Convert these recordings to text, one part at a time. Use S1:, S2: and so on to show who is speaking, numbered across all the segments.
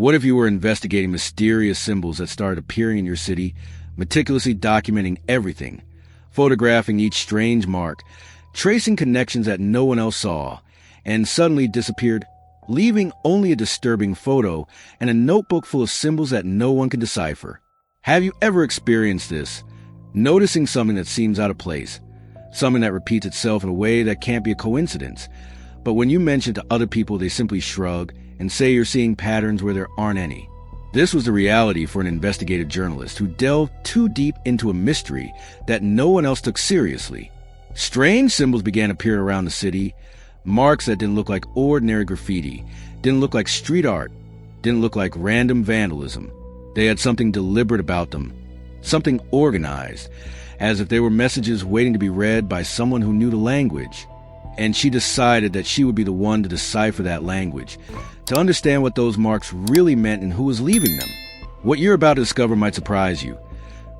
S1: What if you were investigating mysterious symbols that started appearing in your city, meticulously documenting everything, photographing each strange mark, tracing connections that no one else saw, and suddenly disappeared, leaving only a disturbing photo and a notebook full of symbols that no one can decipher? Have you ever experienced this? Noticing something that seems out of place, something that repeats itself in a way that can't be a coincidence, but when you mention it to other people, they simply shrug and say you're seeing patterns where there aren't any. This was the reality for an investigative journalist who delved too deep into a mystery that no one else took seriously. Strange symbols began appearing around the city, marks that didn't look like ordinary graffiti, didn't look like street art, didn't look like random vandalism. They had something deliberate about them, something organized, as if they were messages waiting to be read by someone who knew the language. And she decided that she would be the one to decipher that language, to understand what those marks really meant and who was leaving them. What you're about to discover might surprise you,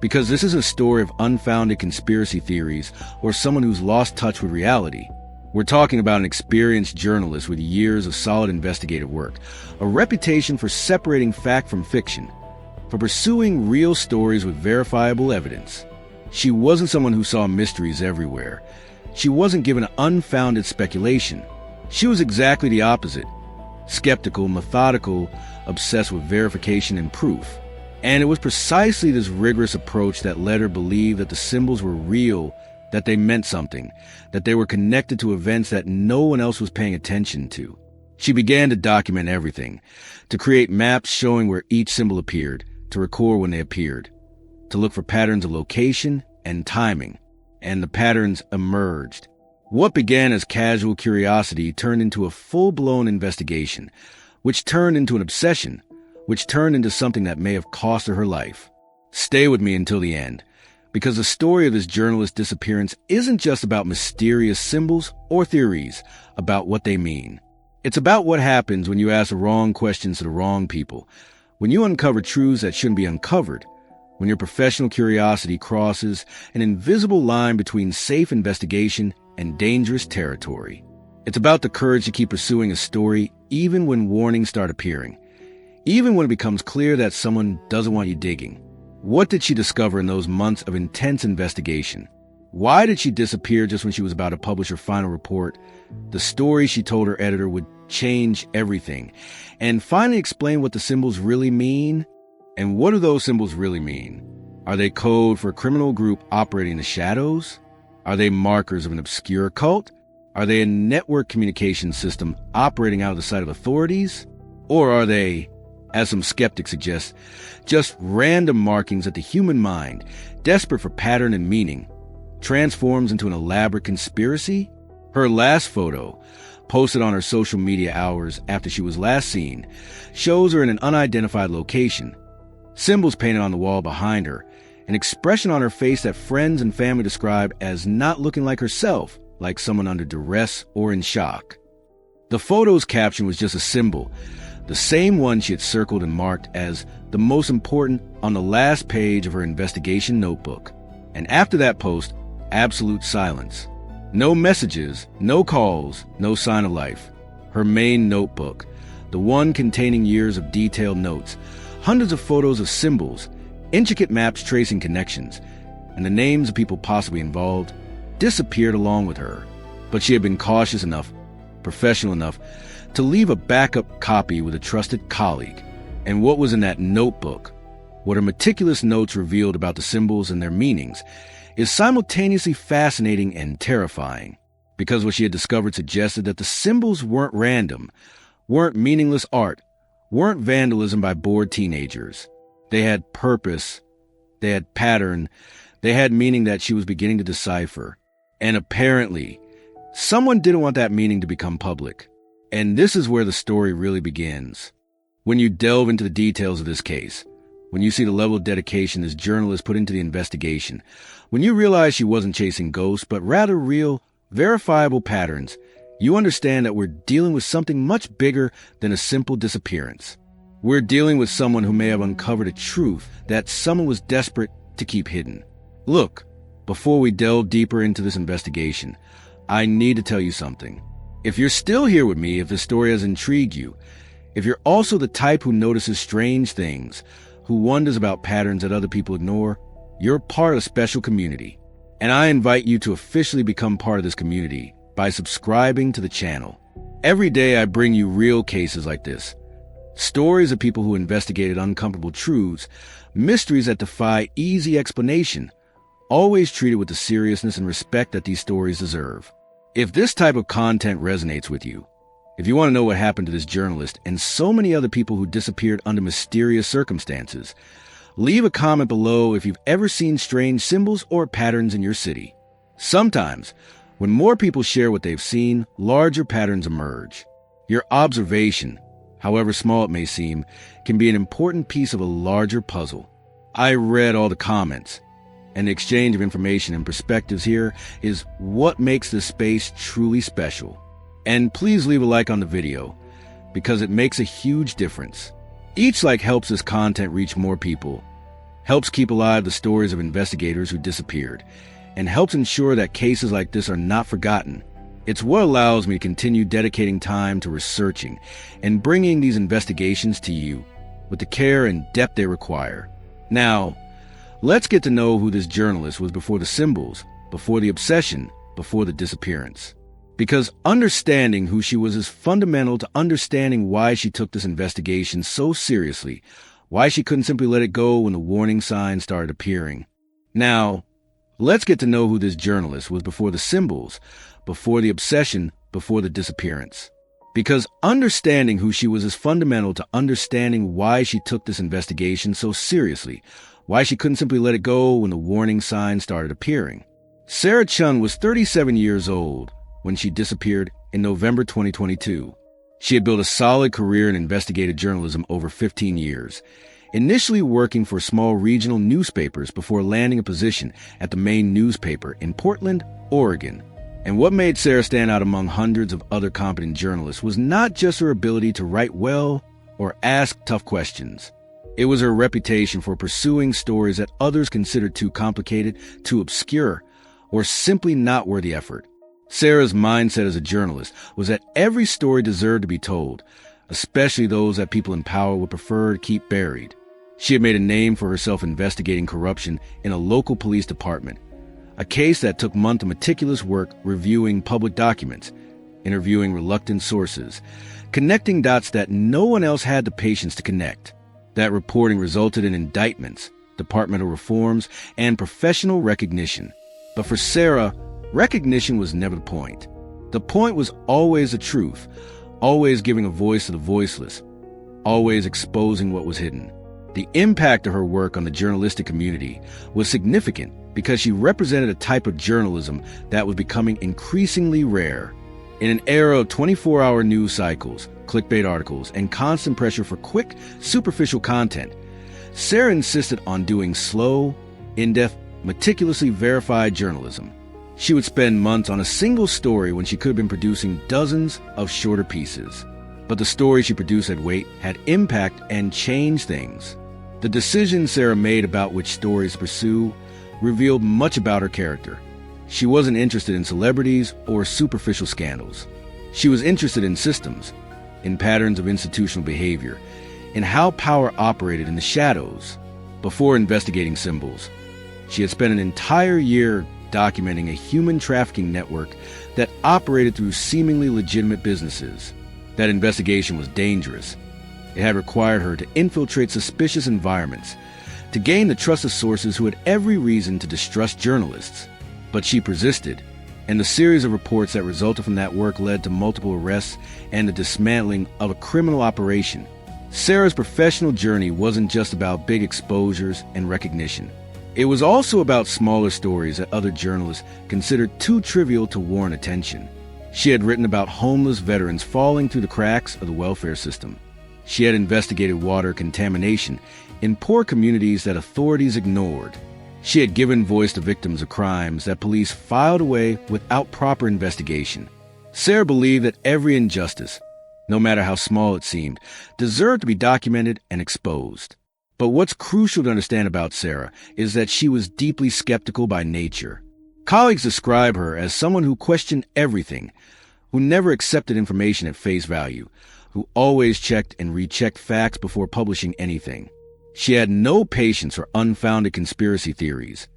S1: because this is a story of unfounded conspiracy theories or someone who's lost touch with reality. We're talking about an experienced journalist with years of solid investigative work, a reputation for separating fact from fiction, for pursuing real stories with verifiable evidence. She wasn't someone who saw mysteries everywhere. She wasn't given unfounded speculation. She was exactly the opposite. Skeptical, methodical, obsessed with verification and proof. And it was precisely this rigorous approach that led her believe that the symbols were real, that they meant something, that they were connected to events that no one else was paying attention to. She began to document everything, to create maps showing where each symbol appeared, to record when they appeared, to look for patterns of location and timing. And the patterns emerged. What began as casual curiosity turned into a full-blown investigation, which turned into an obsession, which turned into something that may have cost her life. Stay with me until the end, because the story of this journalist's disappearance isn't just about mysterious symbols or theories about what they mean. It's about what happens when you ask the wrong questions to the wrong people, when you uncover truths that shouldn't be uncovered, when your professional curiosity crosses an invisible line between safe investigation and dangerous territory. It's about the courage to keep pursuing a story even when warnings start appearing, even when it becomes clear that someone doesn't want you digging. What did she discover in those months of intense investigation? Why did she disappear just when she was about to publish her final report? The story she told her editor would change everything, and finally explain what the symbols really mean. And what do those symbols really mean? Are they code for a criminal group operating in the shadows? Are they markers of an obscure cult? Are they a network communication system operating out of the sight of authorities? Or are they, as some skeptics suggest, just random markings that the human mind, desperate for pattern and meaning, transforms into an elaborate conspiracy? Her last photo, posted on her social media hours after she was last seen, shows her in an unidentified location. Symbols painted on the wall behind her, an expression on her face that friends and family describe as not looking like herself, like someone under duress or in shock. The photo's caption was just a symbol, the same one she had circled and marked as the most important on the last page of her investigation notebook. And after that post, absolute silence. No messages, no calls, no sign of life. Her main notebook, the one containing years of detailed notes, hundreds of photos of symbols, intricate maps tracing connections, and the names of people possibly involved, disappeared along with her. But she had been cautious enough, professional enough, to leave a backup copy with a trusted colleague. And what was in that notebook, what her meticulous notes revealed about the symbols and their meanings, is simultaneously fascinating and terrifying, because what she had discovered suggested that the symbols weren't random, weren't meaningless art, weren't vandalism by bored teenagers. They had purpose, they had pattern, they had meaning that she was beginning to decipher. And apparently, someone didn't want that meaning to become public. And this is where the story really begins. When you delve into the details of this case, when you see the level of dedication this journalist put into the investigation, when you realize she wasn't chasing ghosts, but rather real, verifiable patterns, you understand that we're dealing with something much bigger than a simple disappearance. We're dealing with someone who may have uncovered a truth that someone was desperate to keep hidden. Look, before we delve deeper into this investigation, I need to tell you something. If you're still here with me, if this story has intrigued you, If you're also the type who notices strange things, who wonders about patterns that other people ignore, you're part of a special community. And I invite you to officially become part of this community by subscribing to the channel. Every day I bring you real cases like this. Stories of people who investigated uncomfortable truths, mysteries that defy easy explanation, always treated with the seriousness and respect that these stories deserve. If this type of content resonates with you, if you want to know what happened to this journalist and so many other people who disappeared under mysterious circumstances, leave a comment below if you've ever seen strange symbols or patterns in your city. Sometimes, when more people share what they've seen, larger patterns emerge. Your observation, however small it may seem, can be an important piece of a larger puzzle. I read all the comments, and the exchange of information and perspectives here is what makes this space truly special. And please leave a like on the video, because it makes a huge difference. Each like helps this content reach more people, helps keep alive the stories of investigators who disappeared, and helps ensure that cases like this are not forgotten. It's what allows me to continue dedicating time to researching and bringing these investigations to you with the care and depth they require. Now, let's get to know who this journalist was before the symbols, before the obsession, before the disappearance. Because understanding who she was is fundamental to understanding why she took this investigation so seriously, why she couldn't simply let it go when the warning signs started appearing. Now, let's get to know who this journalist was before the symbols, before the obsession, before the disappearance. Because understanding who she was is fundamental to understanding why she took this investigation so seriously, why she couldn't simply let it go when the warning signs started appearing. Sarah Chun was 37 years old when she disappeared in November 2022. She had built a solid career in investigative journalism over 15 years, initially working for small regional newspapers before landing a position at the main newspaper in Portland, Oregon. And what made Sarah stand out among hundreds of other competent journalists was not just her ability to write well or ask tough questions. It was her reputation for pursuing stories that others considered too complicated, too obscure, or simply not worth the effort. Sarah's mindset as a journalist was that every story deserved to be told, especially those that people in power would prefer to keep buried. She had made a name for herself investigating corruption in a local police department, a case that took months of meticulous work reviewing public documents, interviewing reluctant sources, connecting dots that no one else had the patience to connect. That reporting resulted in indictments, departmental reforms, and professional recognition. But for Sarah, recognition was never the point. The point was always the truth, always giving a voice to the voiceless, always exposing what was hidden. The impact of her work on the journalistic community was significant because she represented a type of journalism that was becoming increasingly rare. In an era of 24-hour news cycles, clickbait articles, and constant pressure for quick, superficial content, Sarah insisted on doing slow, in-depth, meticulously verified journalism. She would spend months on a single story when she could have been producing dozens of shorter pieces. But the stories she produced had weight, had impact, and changed things. The decisions Sarah made about which stories to pursue revealed much about her character. She wasn't interested in celebrities or superficial scandals. She was interested in systems, in patterns of institutional behavior, in how power operated in the shadows. Before investigating symbols, she had spent an entire year documenting a human trafficking network that operated through seemingly legitimate businesses. That investigation was dangerous. It had required her to infiltrate suspicious environments, to gain the trust of sources who had every reason to distrust journalists. But she persisted, and the series of reports that resulted from that work led to multiple arrests and the dismantling of a criminal operation. Sarah's professional journey wasn't just about big exposures and recognition. It was also about smaller stories that other journalists considered too trivial to warrant attention. She had written about homeless veterans falling through the cracks of the welfare system. She had investigated water contamination in poor communities that authorities ignored. She had given voice to victims of crimes that police filed away without proper investigation. Sarah believed that every injustice, no matter how small it seemed, deserved to be documented and exposed. But what's crucial to understand about Sarah is that she was deeply skeptical by nature. Colleagues describe her as someone who questioned everything, who never accepted information at face value, who always checked and rechecked facts before publishing anything. She had no patience for unfounded conspiracy theories,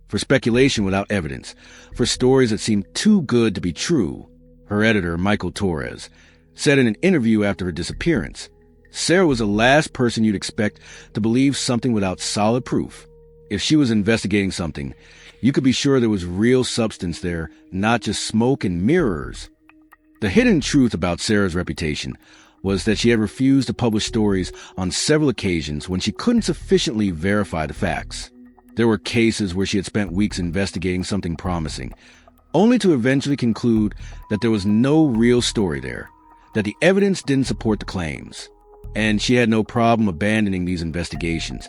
S1: for speculation without evidence, for stories that seemed too good to be true. Her editor, Michael Torres, said in an interview after her disappearance, Sarah was the last person you'd expect to believe something without solid proof. If she was investigating something, you could be sure there was real substance there, not just smoke and mirrors. The hidden truth about Sarah's reputation was that she had refused to publish stories on several occasions when she couldn't sufficiently verify the facts. There were cases where she had spent weeks investigating something promising, only to eventually conclude that there was no real story there, that the evidence didn't support the claims. And she had no problem abandoning these investigations,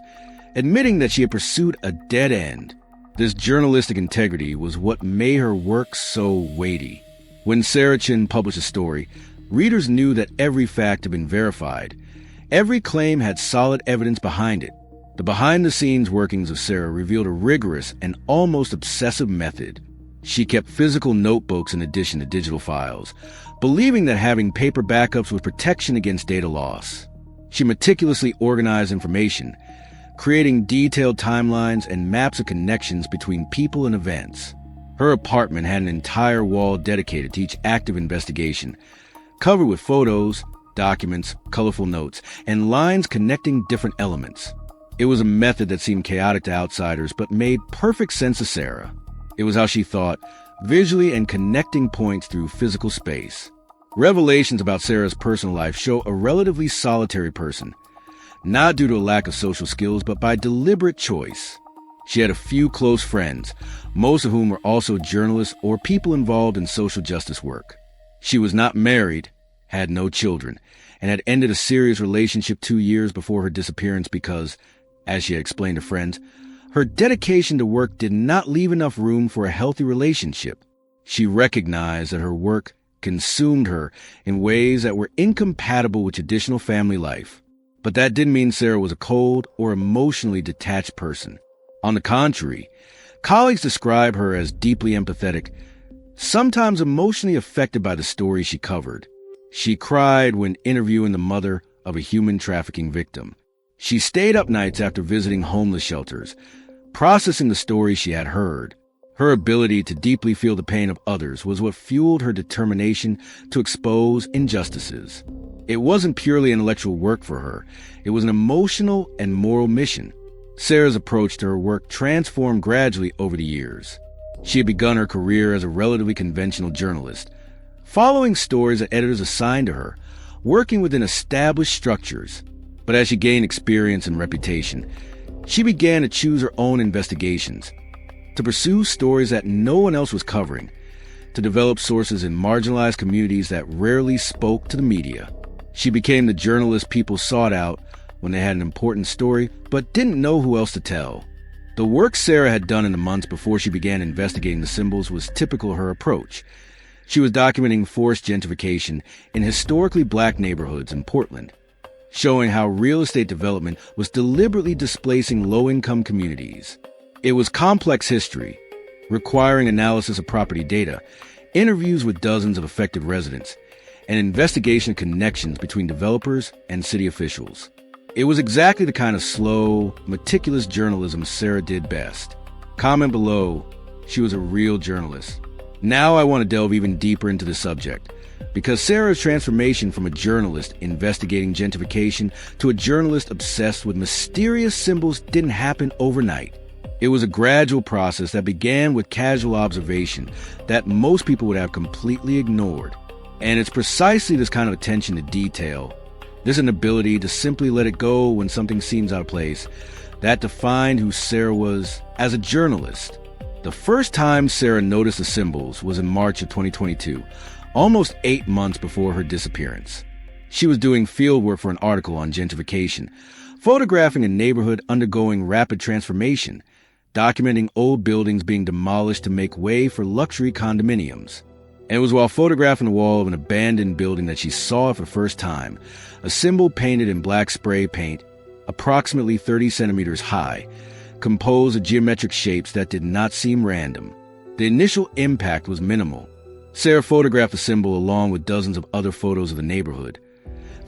S1: admitting that she had pursued a dead end. This journalistic integrity was what made her work so weighty. When Sarah Chin published a story, readers knew that every fact had been verified. Every claim had solid evidence behind it. The behind-the-scenes workings of Sarah revealed a rigorous and almost obsessive method. She kept physical notebooks in addition to digital files, believing that having paper backups was protection against data loss. She meticulously organized information, creating detailed timelines and maps of connections between people and events. Her apartment had an entire wall dedicated to each active investigation, covered with photos, documents, colorful notes, and lines connecting different elements. It was a method that seemed chaotic to outsiders, but made perfect sense to Sarah. It was how she thought, visually and connecting points through physical space. Revelations about Sarah's personal life show a relatively solitary person, not due to a lack of social skills, but by deliberate choice. She had a few close friends, most of whom were also journalists or people involved in social justice work. She was not married, had no children, and had ended a serious relationship 2 years before her disappearance because, as she had explained to friends, her dedication to work did not leave enough room for a healthy relationship. She recognized that her work consumed her in ways that were incompatible with traditional family life. But that didn't mean Sarah was a cold or emotionally detached person. On the contrary, colleagues describe her as deeply empathetic, sometimes emotionally affected by the stories she covered. She cried when interviewing the mother of a human trafficking victim. She stayed up nights after visiting homeless shelters, processing the stories she had heard. Her ability to deeply feel the pain of others was what fueled her determination to expose injustices. It wasn't purely intellectual work for her. It was an emotional and moral mission. Sarah's approach to her work transformed gradually over the years. She had begun her career as a relatively conventional journalist, following stories that editors assigned to her, working within established structures. But as she gained experience and reputation, she began to choose her own investigations, to pursue stories that no one else was covering, to develop sources in marginalized communities that rarely spoke to the media. She became the journalist people sought out when they had an important story but didn't know who else to tell. The work Sarah had done in the months before she began investigating the symbols was typical of her approach. She was documenting forced gentrification in historically black neighborhoods in Portland, showing how real estate development was deliberately displacing low-income communities. It was complex history, requiring analysis of property data, interviews with dozens of affected residents, and investigation of connections between developers and city officials. It was exactly the kind of slow, meticulous journalism Sarah did best. Comment below, she was a real journalist. Now I want to delve even deeper into the subject, because Sarah's transformation from a journalist investigating gentrification to a journalist obsessed with mysterious symbols didn't happen overnight. It was a gradual process that began with casual observation that most people would have completely ignored. And it's precisely this kind of attention to detail, this inability to simply let it go when something seems out of place, that defined who Sarah was as a journalist. The first time Sarah noticed the symbols was in March of 2022, almost 8 months before her disappearance. She was doing fieldwork for an article on gentrification, photographing a neighborhood undergoing rapid transformation, documenting old buildings being demolished to make way for luxury condominiums. And it was while photographing the wall of an abandoned building that she saw for the first time a symbol painted in black spray paint, approximately 30 centimeters high, composed of geometric shapes that did not seem random. The initial impact was minimal. Sarah photographed the symbol along with dozens of other photos of the neighborhood.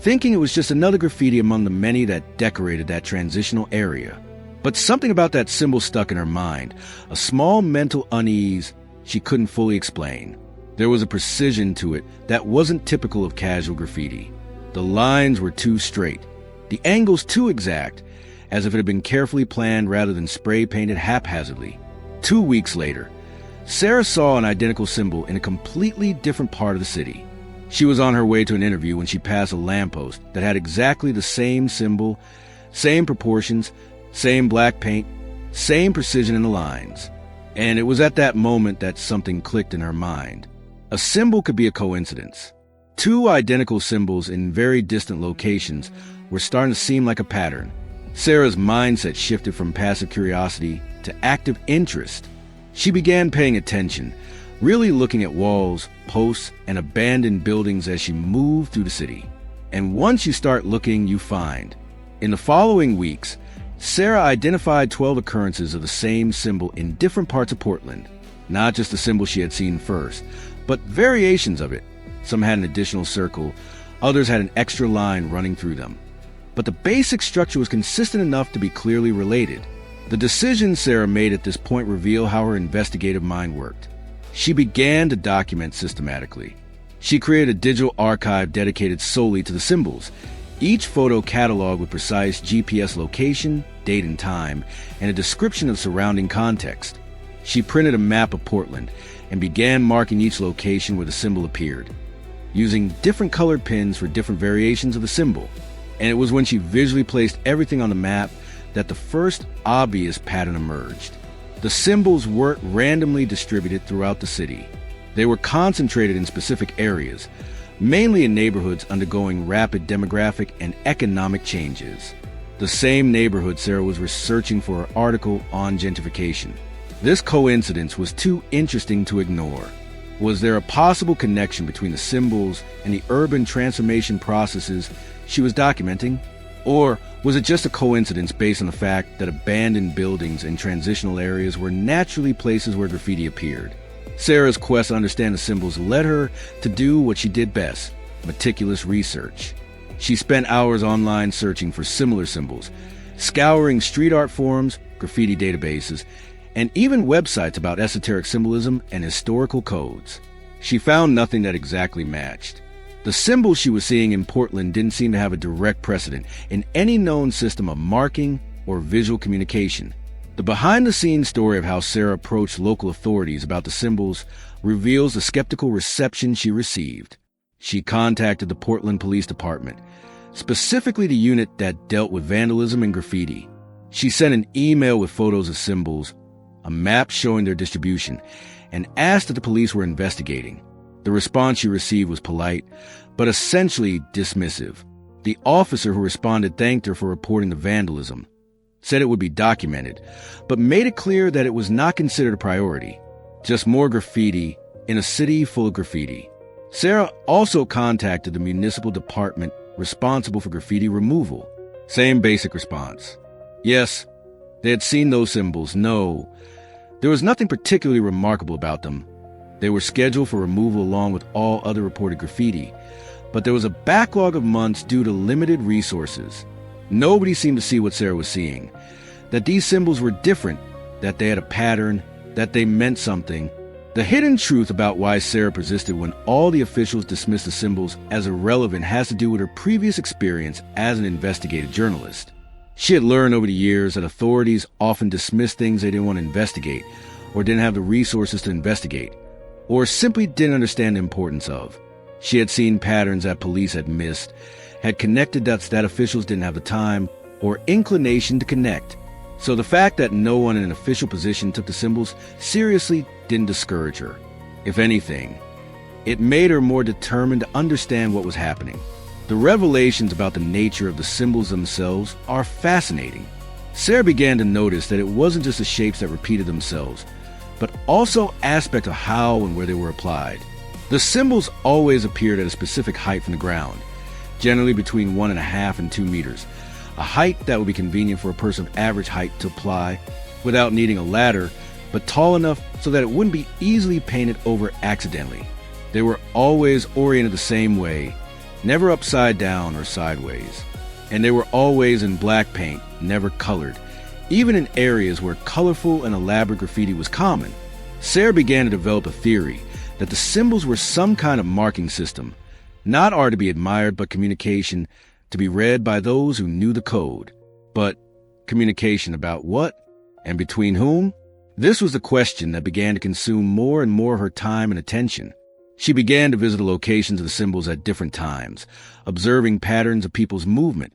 S1: thinking it was just another graffiti among the many that decorated that transitional area. But something about that symbol stuck in her mind, a small mental unease she couldn't fully explain. There was a precision to it that wasn't typical of casual graffiti. The lines were too straight, the angles too exact, as if it had been carefully planned rather than spray-painted haphazardly. 2 weeks later, Sarah saw an identical symbol in a completely different part of the city. She was on her way to an interview when she passed a lamppost that had exactly the same symbol, same proportions, same black paint, same precision in the lines. And it was at that moment that something clicked in her mind. A symbol could be a coincidence. 2 identical symbols in very distant locations were starting to seem like a pattern. Sarah's mindset shifted from passive curiosity to active interest. She began paying attention, really looking at walls, posts, and abandoned buildings as she moved through the city. And once you start looking, you find. In the following weeks, Sarah identified 12 occurrences of the same symbol in different parts of Portland. Not just the symbol she had seen first, but variations of it. Some had an additional circle, others had an extra line running through them. But the basic structure was consistent enough to be clearly related. The decisions Sarah made at this point reveal how her investigative mind worked. She began to document systematically. She created a digital archive dedicated solely to the symbols, each photo cataloged with precise GPS location, date and time, and a description of surrounding context. She printed a map of Portland and began marking each location where the symbol appeared, using different colored pins for different variations of the symbol. And it was when she visually placed everything on the map that the first obvious pattern emerged. The symbols weren't randomly distributed throughout the city. They were concentrated in specific areas, mainly in neighborhoods undergoing rapid demographic and economic changes. The same neighborhood Sarah was researching for her article on gentrification. This coincidence was too interesting to ignore. Was there a possible connection between the symbols and the urban transformation processes she was documenting? Or was it just a coincidence based on the fact that abandoned buildings and transitional areas were naturally places where graffiti appeared? Sarah's quest to understand the symbols led her to do what she did best, meticulous research. She spent hours online searching for similar symbols, scouring street art forums, graffiti databases, and even websites about esoteric symbolism and historical codes. She found nothing that exactly matched. The symbols she was seeing in Portland didn't seem to have a direct precedent in any known system of marking or visual communication. The behind-the-scenes story of how Sarah approached local authorities about the symbols reveals the skeptical reception she received. She contacted the Portland Police Department, specifically the unit that dealt with vandalism and graffiti. She sent an email with photos of symbols, a map showing their distribution, and asked if the police were investigating. The response she received was polite, but essentially dismissive. The officer who responded thanked her for reporting the vandalism, said it would be documented, but made it clear that it was not considered a priority. Just more graffiti in a city full of graffiti. Sarah also contacted the municipal department responsible for graffiti removal. Same basic response. Yes, they had seen those symbols. No, there was nothing particularly remarkable about them. They were scheduled for removal along with all other reported graffiti, but there was a backlog of months due to limited resources. Nobody seemed to see what Sarah was seeing, that these symbols were different, that they had a pattern, that they meant something. The hidden truth about why Sarah persisted when all the officials dismissed the symbols as irrelevant has to do with her previous experience as an investigative journalist. She had learned over the years that authorities often dismissed things they didn't want to investigate, or didn't have the resources to investigate, or simply didn't understand the importance of. She had seen patterns that police had missed, had connected dots that officials didn't have the time or inclination to connect. So the fact that no one in an official position took the symbols seriously didn't discourage her. If anything, it made her more determined to understand what was happening. The revelations about the nature of the symbols themselves are fascinating. Sarah began to notice that it wasn't just the shapes that repeated themselves, but also aspects of how and where they were applied. The symbols always appeared at a specific height from the ground, generally between 1.5 and 2 meters, a height that would be convenient for a person of average height to apply without needing a ladder, but tall enough so that it wouldn't be easily painted over accidentally. They were always oriented the same way, never upside down or sideways. And they were always in black paint, never colored, even in areas where colorful and elaborate graffiti was common. Sarah began to develop a theory that the symbols were some kind of marking system, not art to be admired, but communication to be read by those who knew the code. But communication about what? And between whom? This was the question that began to consume more and more of her time and attention. She began to visit the locations of the symbols at different times, observing patterns of people's movement,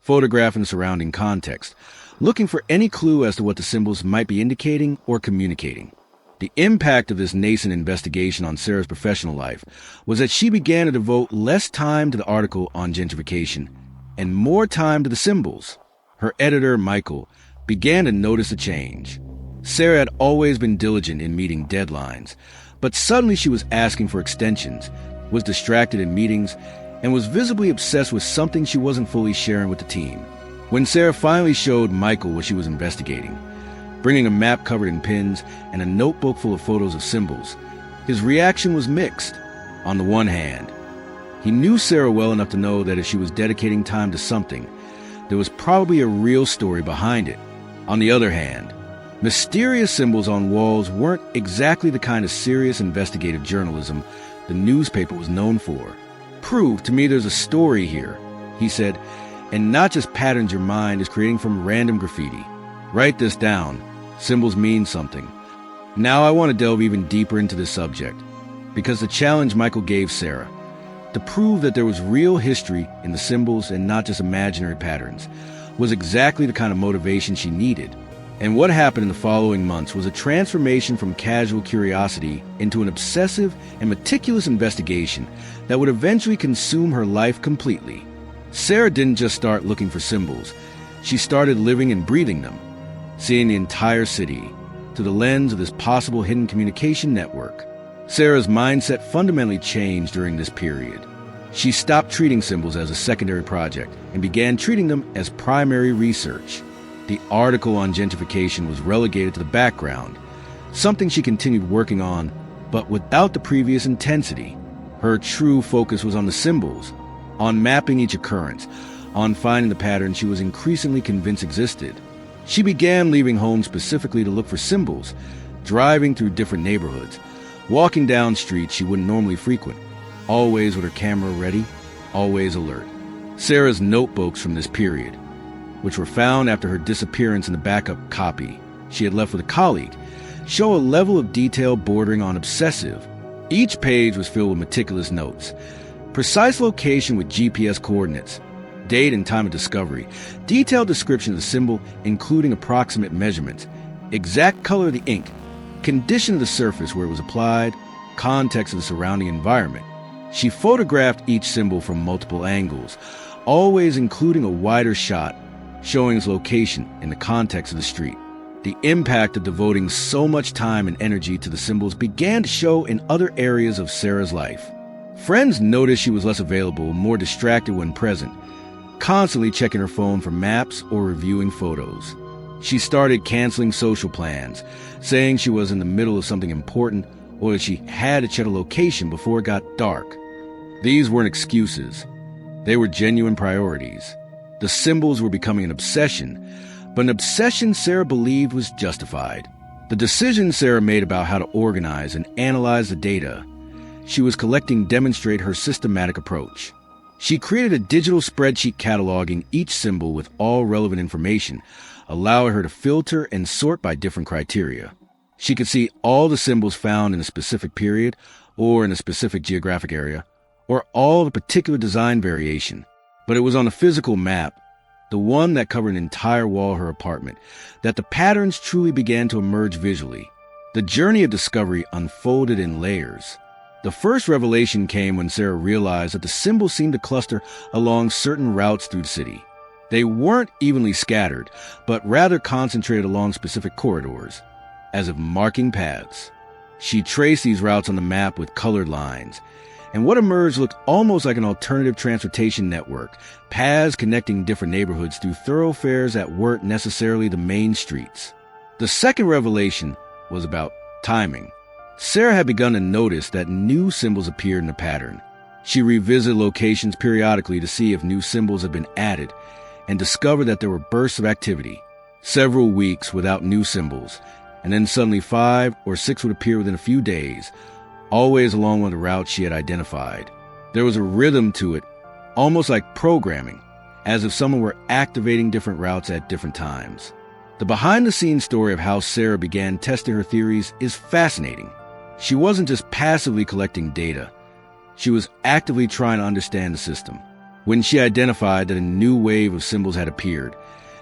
S1: photographing the surrounding context, looking for any clue as to what the symbols might be indicating or communicating. The impact of this nascent investigation on Sarah's professional life was that she began to devote less time to the article on gentrification and more time to the symbols. Her editor, Michael, began to notice a change. Sarah had always been diligent in meeting deadlines, but suddenly she was asking for extensions, was distracted in meetings, and was visibly obsessed with something she wasn't fully sharing with the team. When Sarah finally showed Michael what she was investigating, bringing a map covered in pins and a notebook full of photos of symbols, his reaction was mixed. On the one hand, he knew Sarah well enough to know that if she was dedicating time to something, there was probably a real story behind it. On the other hand, mysterious symbols on walls weren't exactly the kind of serious investigative journalism the newspaper was known for. "Prove to me there's a story here," he said, "and not just patterns your mind is creating from random graffiti. Write this down. Symbols mean something." Now I want to delve even deeper into this subject, because the challenge Michael gave Sarah, to prove that there was real history in the symbols and not just imaginary patterns, was exactly the kind of motivation she needed. And what happened in the following months was a transformation from casual curiosity into an obsessive and meticulous investigation that would eventually consume her life completely. Sarah didn't just start looking for symbols. She started living and breathing them, seeing the entire city through the lens of this possible hidden communication network. Sarah's mindset fundamentally changed during this period. She stopped treating symbols as a secondary project and began treating them as primary research. The article on gentrification was relegated to the background, something she continued working on, but without the previous intensity. Her true focus was on the symbols, on mapping each occurrence, on finding the pattern she was increasingly convinced existed. She began leaving home specifically to look for symbols, driving through different neighborhoods, walking down streets she wouldn't normally frequent, always with her camera ready, always alert. Sarah's notebooks from this period, which were found after her disappearance in the backup copy she had left with a colleague, show a level of detail bordering on obsessive. Each page was filled with meticulous notes, precise location with GPS coordinates, date and time of discovery, detailed description of the symbol including approximate measurements, exact color of the ink, condition of the surface where it was applied, context of the surrounding environment. She photographed each symbol from multiple angles, always including a wider shot, showing its location in the context of the street. The impact of devoting so much time and energy to the symbols began to show in other areas of Sarah's life. Friends noticed she was less available, more distracted when present, constantly checking her phone for maps or reviewing photos. She started canceling social plans, saying she was in the middle of something important or that she had to check a location before it got dark. These weren't excuses. They were genuine priorities. The symbols were becoming an obsession, but an obsession Sarah believed was justified. The decisions Sarah made about how to organize and analyze the data she was collecting demonstrate her systematic approach. She created a digital spreadsheet cataloging each symbol with all relevant information, allowing her to filter and sort by different criteria. She could see all the symbols found in a specific period or in a specific geographic area, or all of a particular design variation. But it was on a physical map, the one that covered an entire wall of her apartment, that the patterns truly began to emerge visually. The journey of discovery unfolded in layers. The first revelation came when Sarah realized that the symbols seemed to cluster along certain routes through the city. They weren't evenly scattered, but rather concentrated along specific corridors, as if marking paths. She traced these routes on the map with colored lines, and what emerged looked almost like an alternative transportation network, paths connecting different neighborhoods through thoroughfares that weren't necessarily the main streets. The second revelation was about timing. Sarah had begun to notice that new symbols appeared in the pattern, She revisited locations periodically to see if new symbols had been added and discovered that there were bursts of activity, several weeks without new symbols, and then suddenly 5 or 6 would appear within a few days, always along one of the routes she had identified. There was a rhythm to it, almost like programming, as if someone were activating different routes at different times. The behind-the-scenes story of how Sarah began testing her theories is fascinating. She wasn't just passively collecting data. She was actively trying to understand the system. When she identified that a new wave of symbols had appeared,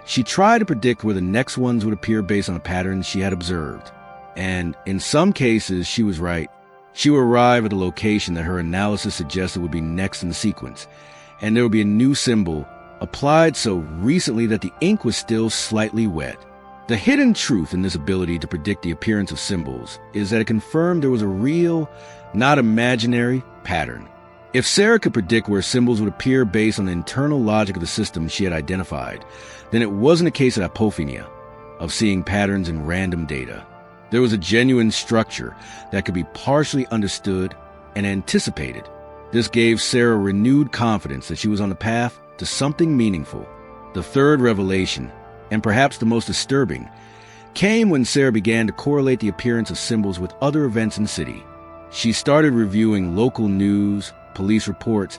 S1: she tried to predict where the next ones would appear based on the patterns she had observed. And in some cases, she was right. She would arrive at the location that her analysis suggested would be next in the sequence, and there would be a new symbol applied so recently that the ink was still slightly wet. The hidden truth in this ability to predict the appearance of symbols is that it confirmed there was a real, not imaginary, pattern. If Sarah could predict where symbols would appear based on the internal logic of the system she had identified, then it wasn't a case of apophenia, of seeing patterns in random data. There was a genuine structure that could be partially understood and anticipated. This gave Sarah renewed confidence that she was on the path to something meaningful. The third revelation, and perhaps the most disturbing, came when Sarah began to correlate the appearance of symbols with other events in the city. She started reviewing local news, police reports,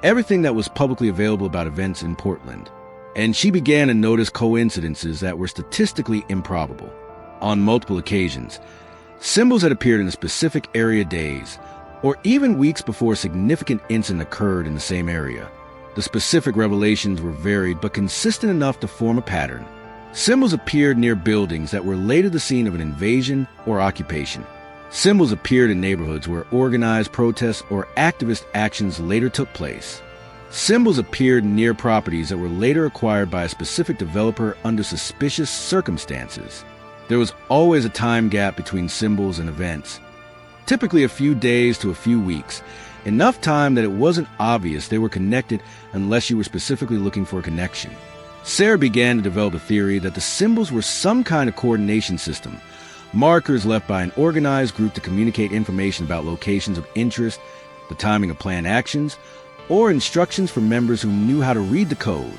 S1: everything that was publicly available about events in Portland. And she began to notice coincidences that were statistically improbable. On multiple occasions, symbols had appeared in a specific area days, or even weeks before a significant incident occurred in the same area. The specific revelations were varied but consistent enough to form a pattern. Symbols appeared near buildings that were later the scene of an invasion or occupation. Symbols appeared in neighborhoods where organized protests or activist actions later took place. Symbols appeared near properties that were later acquired by a specific developer under suspicious circumstances. There was always a time gap between symbols and events, typically a few days to a few weeks, enough time that it wasn't obvious they were connected unless you were specifically looking for a connection. Sarah began to develop a theory that the symbols were some kind of coordination system, markers left by an organized group to communicate information about locations of interest, the timing of planned actions, or instructions for members who knew how to read the code.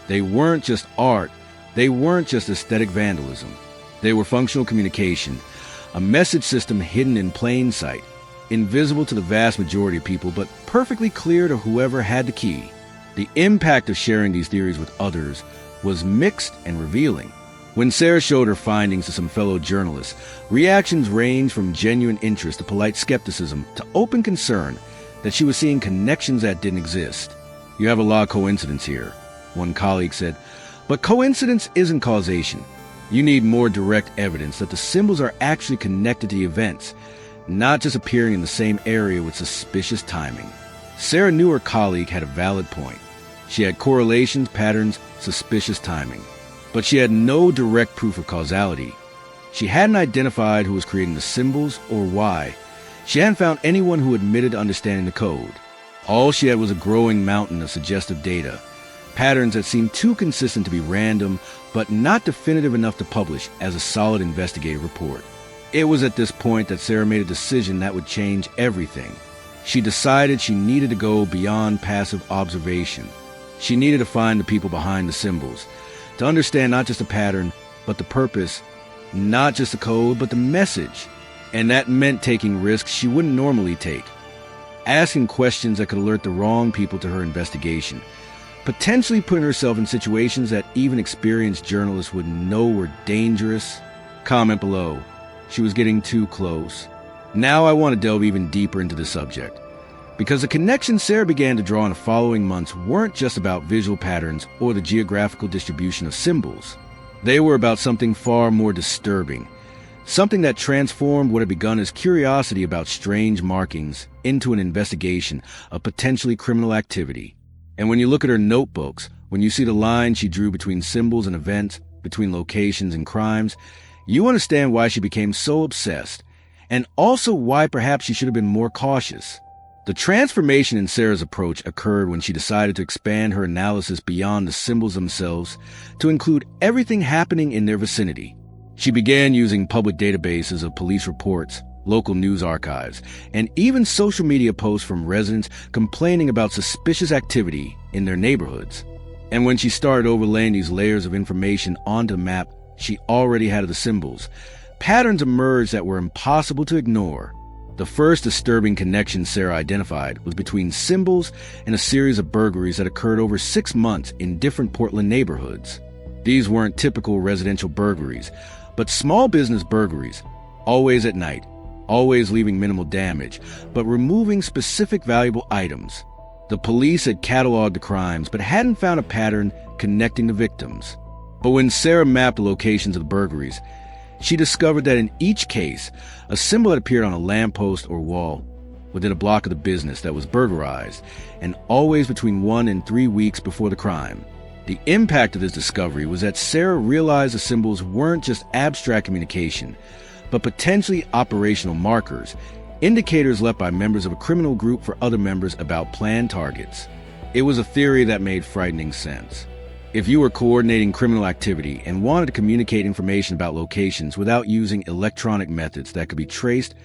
S1: They weren't just art. They weren't just aesthetic vandalism. They were functional communication, a message system hidden in plain sight, invisible to the vast majority of people, but perfectly clear to whoever had the key. The impact of sharing these theories with others was mixed and revealing. When Sarah showed her findings to some fellow journalists, reactions ranged from genuine interest to polite skepticism to open concern that she was seeing connections that didn't exist. "You have a lot of coincidence here," one colleague said, "but coincidence isn't causation. You need more direct evidence that the symbols are actually connected to the events, not just appearing in the same area with suspicious timing." Sarah knew her colleague had a valid point. She had correlations, patterns, suspicious timing. But she had no direct proof of causality. She hadn't identified who was creating the symbols or why. She hadn't found anyone who admitted to understanding the code. All she had was a growing mountain of suggestive data, patterns that seemed too consistent to be random, but not definitive enough to publish as a solid investigative report. It was at this point that Sarah made a decision that would change everything. She decided she needed to go beyond passive observation. She needed to find the people behind the symbols, to understand not just the pattern, but the purpose, not just the code, but the message. And that meant taking risks she wouldn't normally take, asking questions that could alert the wrong people to her investigation, potentially putting herself in situations that even experienced journalists would know were dangerous. Comment below. She was getting too close. Now I want to delve even deeper into the subject, because the connections Sarah began to draw in the following months weren't just about visual patterns or the geographical distribution of symbols. They were about something far more disturbing, something that transformed what had begun as curiosity about strange markings into an investigation of potentially criminal activity. And when you look at her notebooks, when you see the line she drew between symbols and events, between locations and crimes, you understand why she became so obsessed, and also why perhaps she should have been more cautious. The transformation in Sarah's approach occurred when she decided to expand her analysis beyond the symbols themselves to include everything happening in their vicinity. She began using public databases of police reports, local news archives, and even social media posts from residents complaining about suspicious activity in their neighborhoods. And when she started overlaying these layers of information onto the map she already had of the symbols, patterns emerged that were impossible to ignore. The first disturbing connection Sarah identified was between symbols and a series of burglaries that occurred over 6 months in different Portland neighborhoods. These weren't typical residential burglaries, but small business burglaries, always at night, always leaving minimal damage, but removing specific valuable items. The police had cataloged the crimes, but hadn't found a pattern connecting the victims. But when Sarah mapped the locations of the burglaries, she discovered that in each case, a symbol had appeared on a lamppost or wall within a block of the business that was burglarized, and always between 1 and 3 weeks before the crime. The impact of this discovery was that Sarah realized the symbols weren't just abstract communication, but potentially operational markers, indicators left by members of a criminal group for other members about planned targets. It was a theory that made frightening sense. If you were coordinating criminal activity and wanted to communicate information about locations without using electronic methods that could be traced,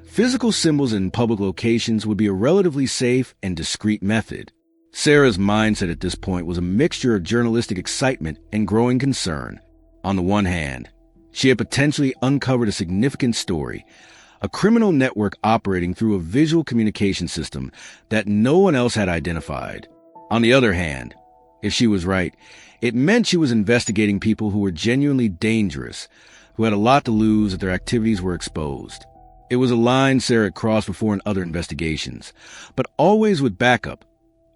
S1: physical symbols in public locations would be a relatively safe and discreet method. Sarah's mindset at this point was a mixture of journalistic excitement and growing concern. On the one hand, she had potentially uncovered a significant story, a criminal network operating through a visual communication system that no one else had identified. On the other hand, if she was right, it meant she was investigating people who were genuinely dangerous, who had a lot to lose if their activities were exposed. It was a line Sarah had crossed before in other investigations, but always with backup,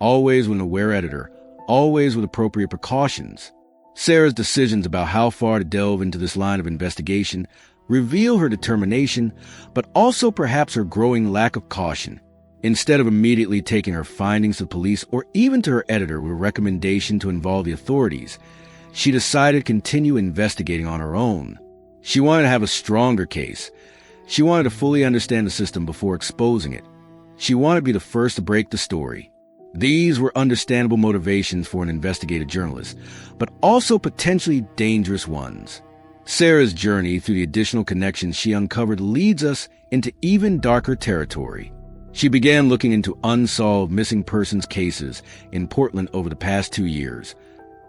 S1: always with an aware editor, always with appropriate precautions. Sarah's decisions about how far to delve into this line of investigation reveal her determination, but also perhaps her growing lack of caution. Instead of immediately taking her findings to the police or even to her editor with a recommendation to involve the authorities, she decided to continue investigating on her own. She wanted to have a stronger case. She wanted to fully understand the system before exposing it. She wanted to be the first to break the story. These were understandable motivations for an investigative journalist, but also potentially dangerous ones. Sarah's journey through the additional connections she uncovered leads us into even darker territory. She began looking into unsolved missing persons cases in Portland over the past 2 years,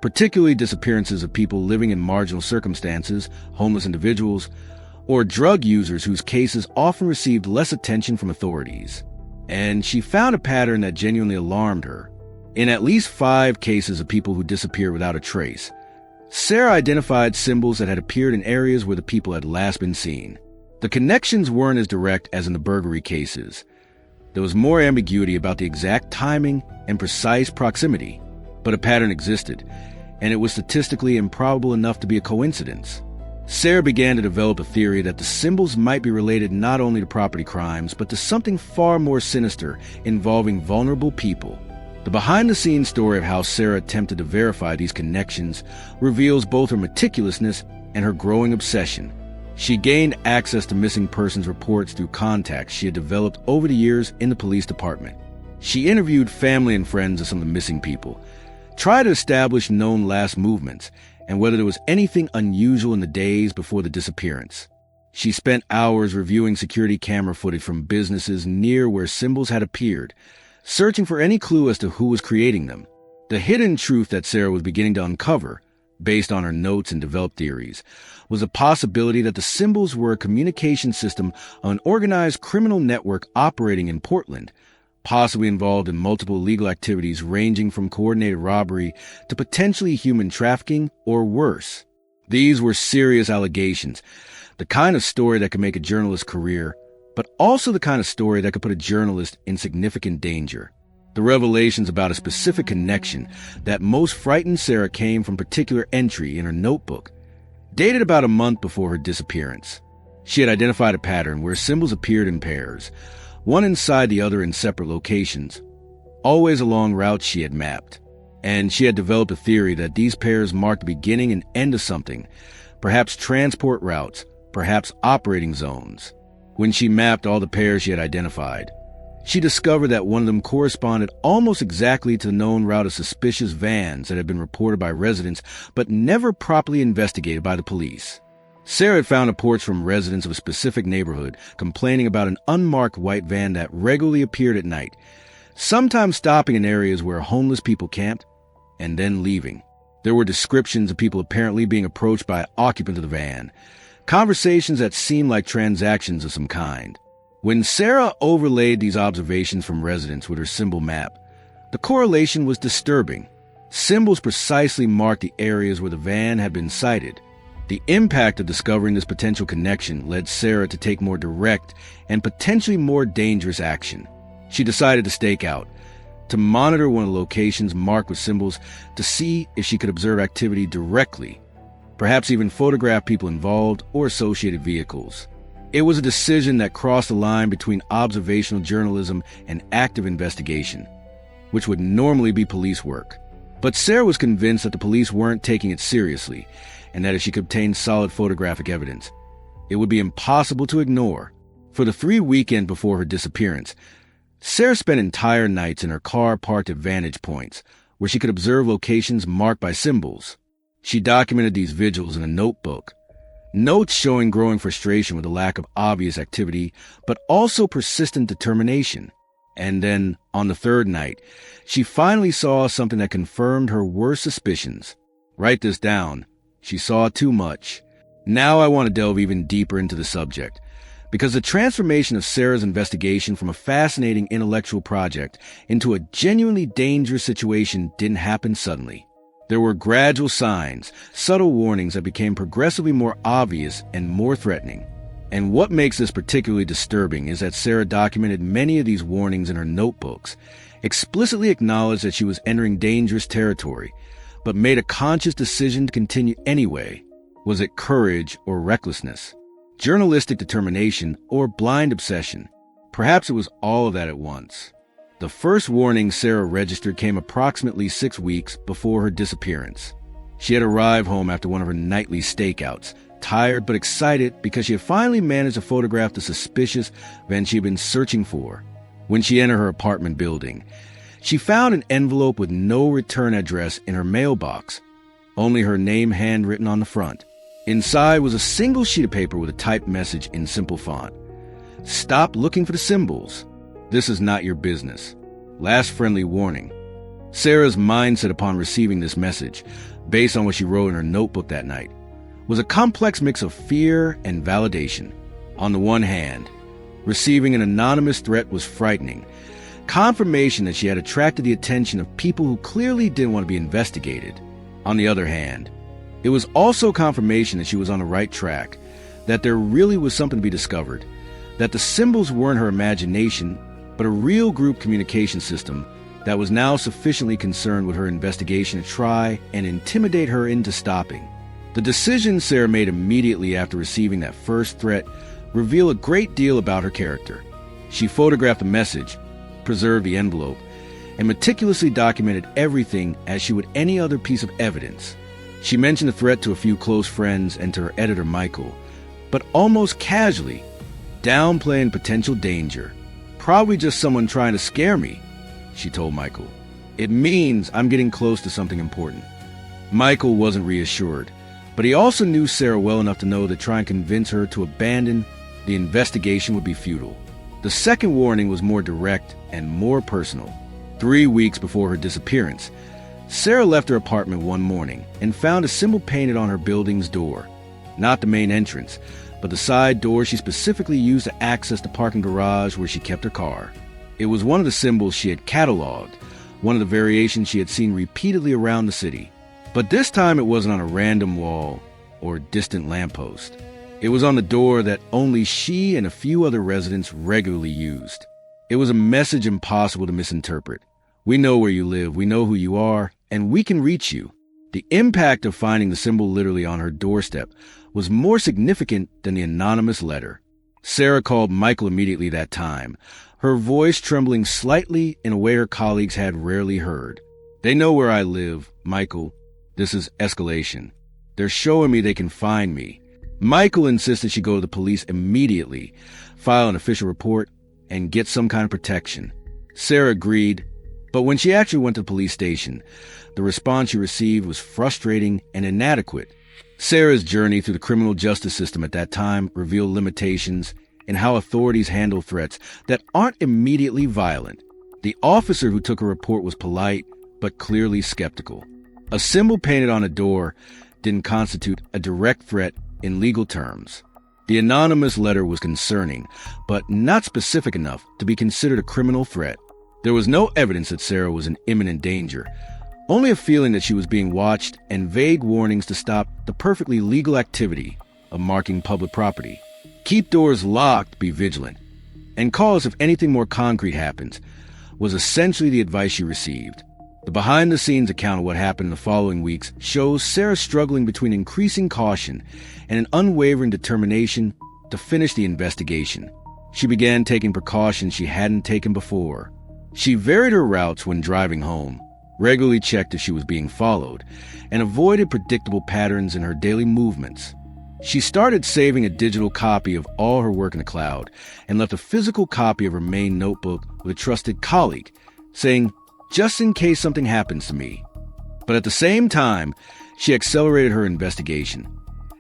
S1: particularly disappearances of people living in marginal circumstances, homeless individuals, or drug users whose cases often received less attention from authorities. And she found a pattern that genuinely alarmed her. In at least 5 cases of people who disappeared without a trace, Sarah identified symbols that had appeared in areas where the people had last been seen. The connections weren't as direct as in the burglary cases. There was more ambiguity about the exact timing and precise proximity, but a pattern existed, and it was statistically improbable enough to be a coincidence. Sarah began to develop a theory that the symbols might be related not only to property crimes, but to something far more sinister involving vulnerable people. The behind-the-scenes story of how Sarah attempted to verify these connections reveals both her meticulousness and her growing obsession. She gained access to missing persons reports through contacts she had developed over the years in the police department. She interviewed family and friends of some of the missing people, tried to establish known last movements, and whether there was anything unusual in the days before the disappearance. She spent hours reviewing security camera footage from businesses near where symbols had appeared, searching for any clue as to who was creating them. The hidden truth that Sarah was beginning to uncover, based on her notes and developed theories, was a possibility that the symbols were a communication system of an organized criminal network operating in Portland, possibly involved in multiple illegal activities ranging from coordinated robbery to potentially human trafficking or worse. These were serious allegations, the kind of story that could make a journalist's career, but also the kind of story that could put a journalist in significant danger. The revelations about a specific connection that most frightened Sarah came from a particular entry in her notebook, dated about a month before her disappearance. She had identified a pattern where symbols appeared in pairs, one inside the other in separate locations, always along routes she had mapped. And she had developed a theory that these pairs marked the beginning and end of something, perhaps transport routes, perhaps operating zones. When she mapped all the pairs she had identified, she discovered that one of them corresponded almost exactly to the known route of suspicious vans that had been reported by residents but never properly investigated by the police. Sarah had found reports from residents of a specific neighborhood complaining about an unmarked white van that regularly appeared at night, sometimes stopping in areas where homeless people camped and then leaving. There were descriptions of people apparently being approached by occupants of the van, conversations that seemed like transactions of some kind. When Sarah overlaid these observations from residents with her symbol map, the correlation was disturbing. Symbols precisely marked the areas where the van had been sighted. The impact of discovering this potential connection led Sarah to take more direct and potentially more dangerous action. She decided to stake out, to monitor one of the locations marked with symbols to see if she could observe activity directly, perhaps even photograph people involved or associated vehicles. It was a decision that crossed the line between observational journalism and active investigation, which would normally be police work. But Sarah was convinced that the police weren't taking it seriously, and that if she could obtain solid photographic evidence, it would be impossible to ignore. For the 3 weekends before her disappearance, Sarah spent entire nights in her car parked at vantage points, where she could observe locations marked by symbols. She documented these vigils in a notebook, notes showing growing frustration with the lack of obvious activity, but also persistent determination. And then, on the 3rd night, she finally saw something that confirmed her worst suspicions. Write this down. She saw too much. Now I want to delve even deeper into the subject, because the transformation of Sarah's investigation from a fascinating intellectual project into a genuinely dangerous situation didn't happen suddenly. There were gradual signs, subtle warnings that became progressively more obvious and more threatening. And what makes this particularly disturbing is that Sarah documented many of these warnings in her notebooks, explicitly acknowledged that she was entering dangerous territory, but made a conscious decision to continue anyway. Was it courage or recklessness? Journalistic determination or blind obsession? Perhaps it was all of that at once. The first warning Sarah registered came approximately 6 weeks before her disappearance. She had arrived home after one of her nightly stakeouts, tired but excited because she had finally managed to photograph the suspicious van she had been searching for. When she entered her apartment building, she found an envelope with no return address in her mailbox, only her name handwritten on the front. Inside was a single sheet of paper with a typed message in simple font. Stop looking for the symbols. This is not your business. Last friendly warning. Sarah's mindset upon receiving this message, based on what she wrote in her notebook that night, was a complex mix of fear and validation. On the one hand, receiving an anonymous threat was frightening, confirmation that she had attracted the attention of people who clearly didn't want to be investigated. On the other hand, it was also confirmation that she was on the right track, that there really was something to be discovered, that the symbols weren't her imagination, but a real group communication system that was now sufficiently concerned with her investigation to try and intimidate her into stopping. The decision Sarah made immediately after receiving that first threat revealed a great deal about her character. She photographed the message, preserved the envelope, and meticulously documented everything as she would any other piece of evidence. She mentioned the threat to a few close friends and to her editor, Michael, but almost casually, downplaying potential danger. Probably just someone trying to scare me, she told Michael. It means I'm getting close to something important. Michael wasn't reassured, but he also knew Sarah well enough to know that trying to convince her to abandon the investigation would be futile. The second warning was more direct and more personal. 3 weeks before her disappearance, Sarah left her apartment one morning and found a symbol painted on her building's door. Not the main entrance, but the side door she specifically used to access the parking garage where she kept her car. It was one of the symbols she had cataloged, one of the variations she had seen repeatedly around the city. But this time it wasn't on a random wall or distant lamppost. It was on the door that only she and a few other residents regularly used. It was a message impossible to misinterpret. We know where you live, we know who you are, and we can reach you. The impact of finding the symbol literally on her doorstep was more significant than the anonymous letter. Sarah called Michael immediately that time, her voice trembling slightly in a way her colleagues had rarely heard. They know where I live, Michael. This is escalation. They're showing me they can find me. Michael insisted she go to the police immediately, file an official report, and get some kind of protection. Sarah agreed, but when she actually went to the police station, the response she received was frustrating and inadequate. Sarah's journey through the criminal justice system at that time revealed limitations in how authorities handle threats that aren't immediately violent. The officer who took her report was polite, but clearly skeptical. A symbol painted on a door didn't constitute a direct threat in legal terms. The anonymous letter was concerning, but not specific enough to be considered a criminal threat. There was no evidence that Sarah was in imminent danger, only a feeling that she was being watched and vague warnings to stop the perfectly legal activity of marking public property. Keep doors locked, be vigilant, and call us if anything more concrete happens, was essentially the advice she received. The behind-the-scenes account of what happened in the following weeks shows Sarah struggling between increasing caution and an unwavering determination to finish the investigation. She began taking precautions she hadn't taken before. She varied her routes when driving home, regularly checked if she was being followed, and avoided predictable patterns in her daily movements. She started saving a digital copy of all her work in the cloud and left a physical copy of her main notebook with a trusted colleague, saying, "Just in case something happens to me." But at the same time, she accelerated her investigation,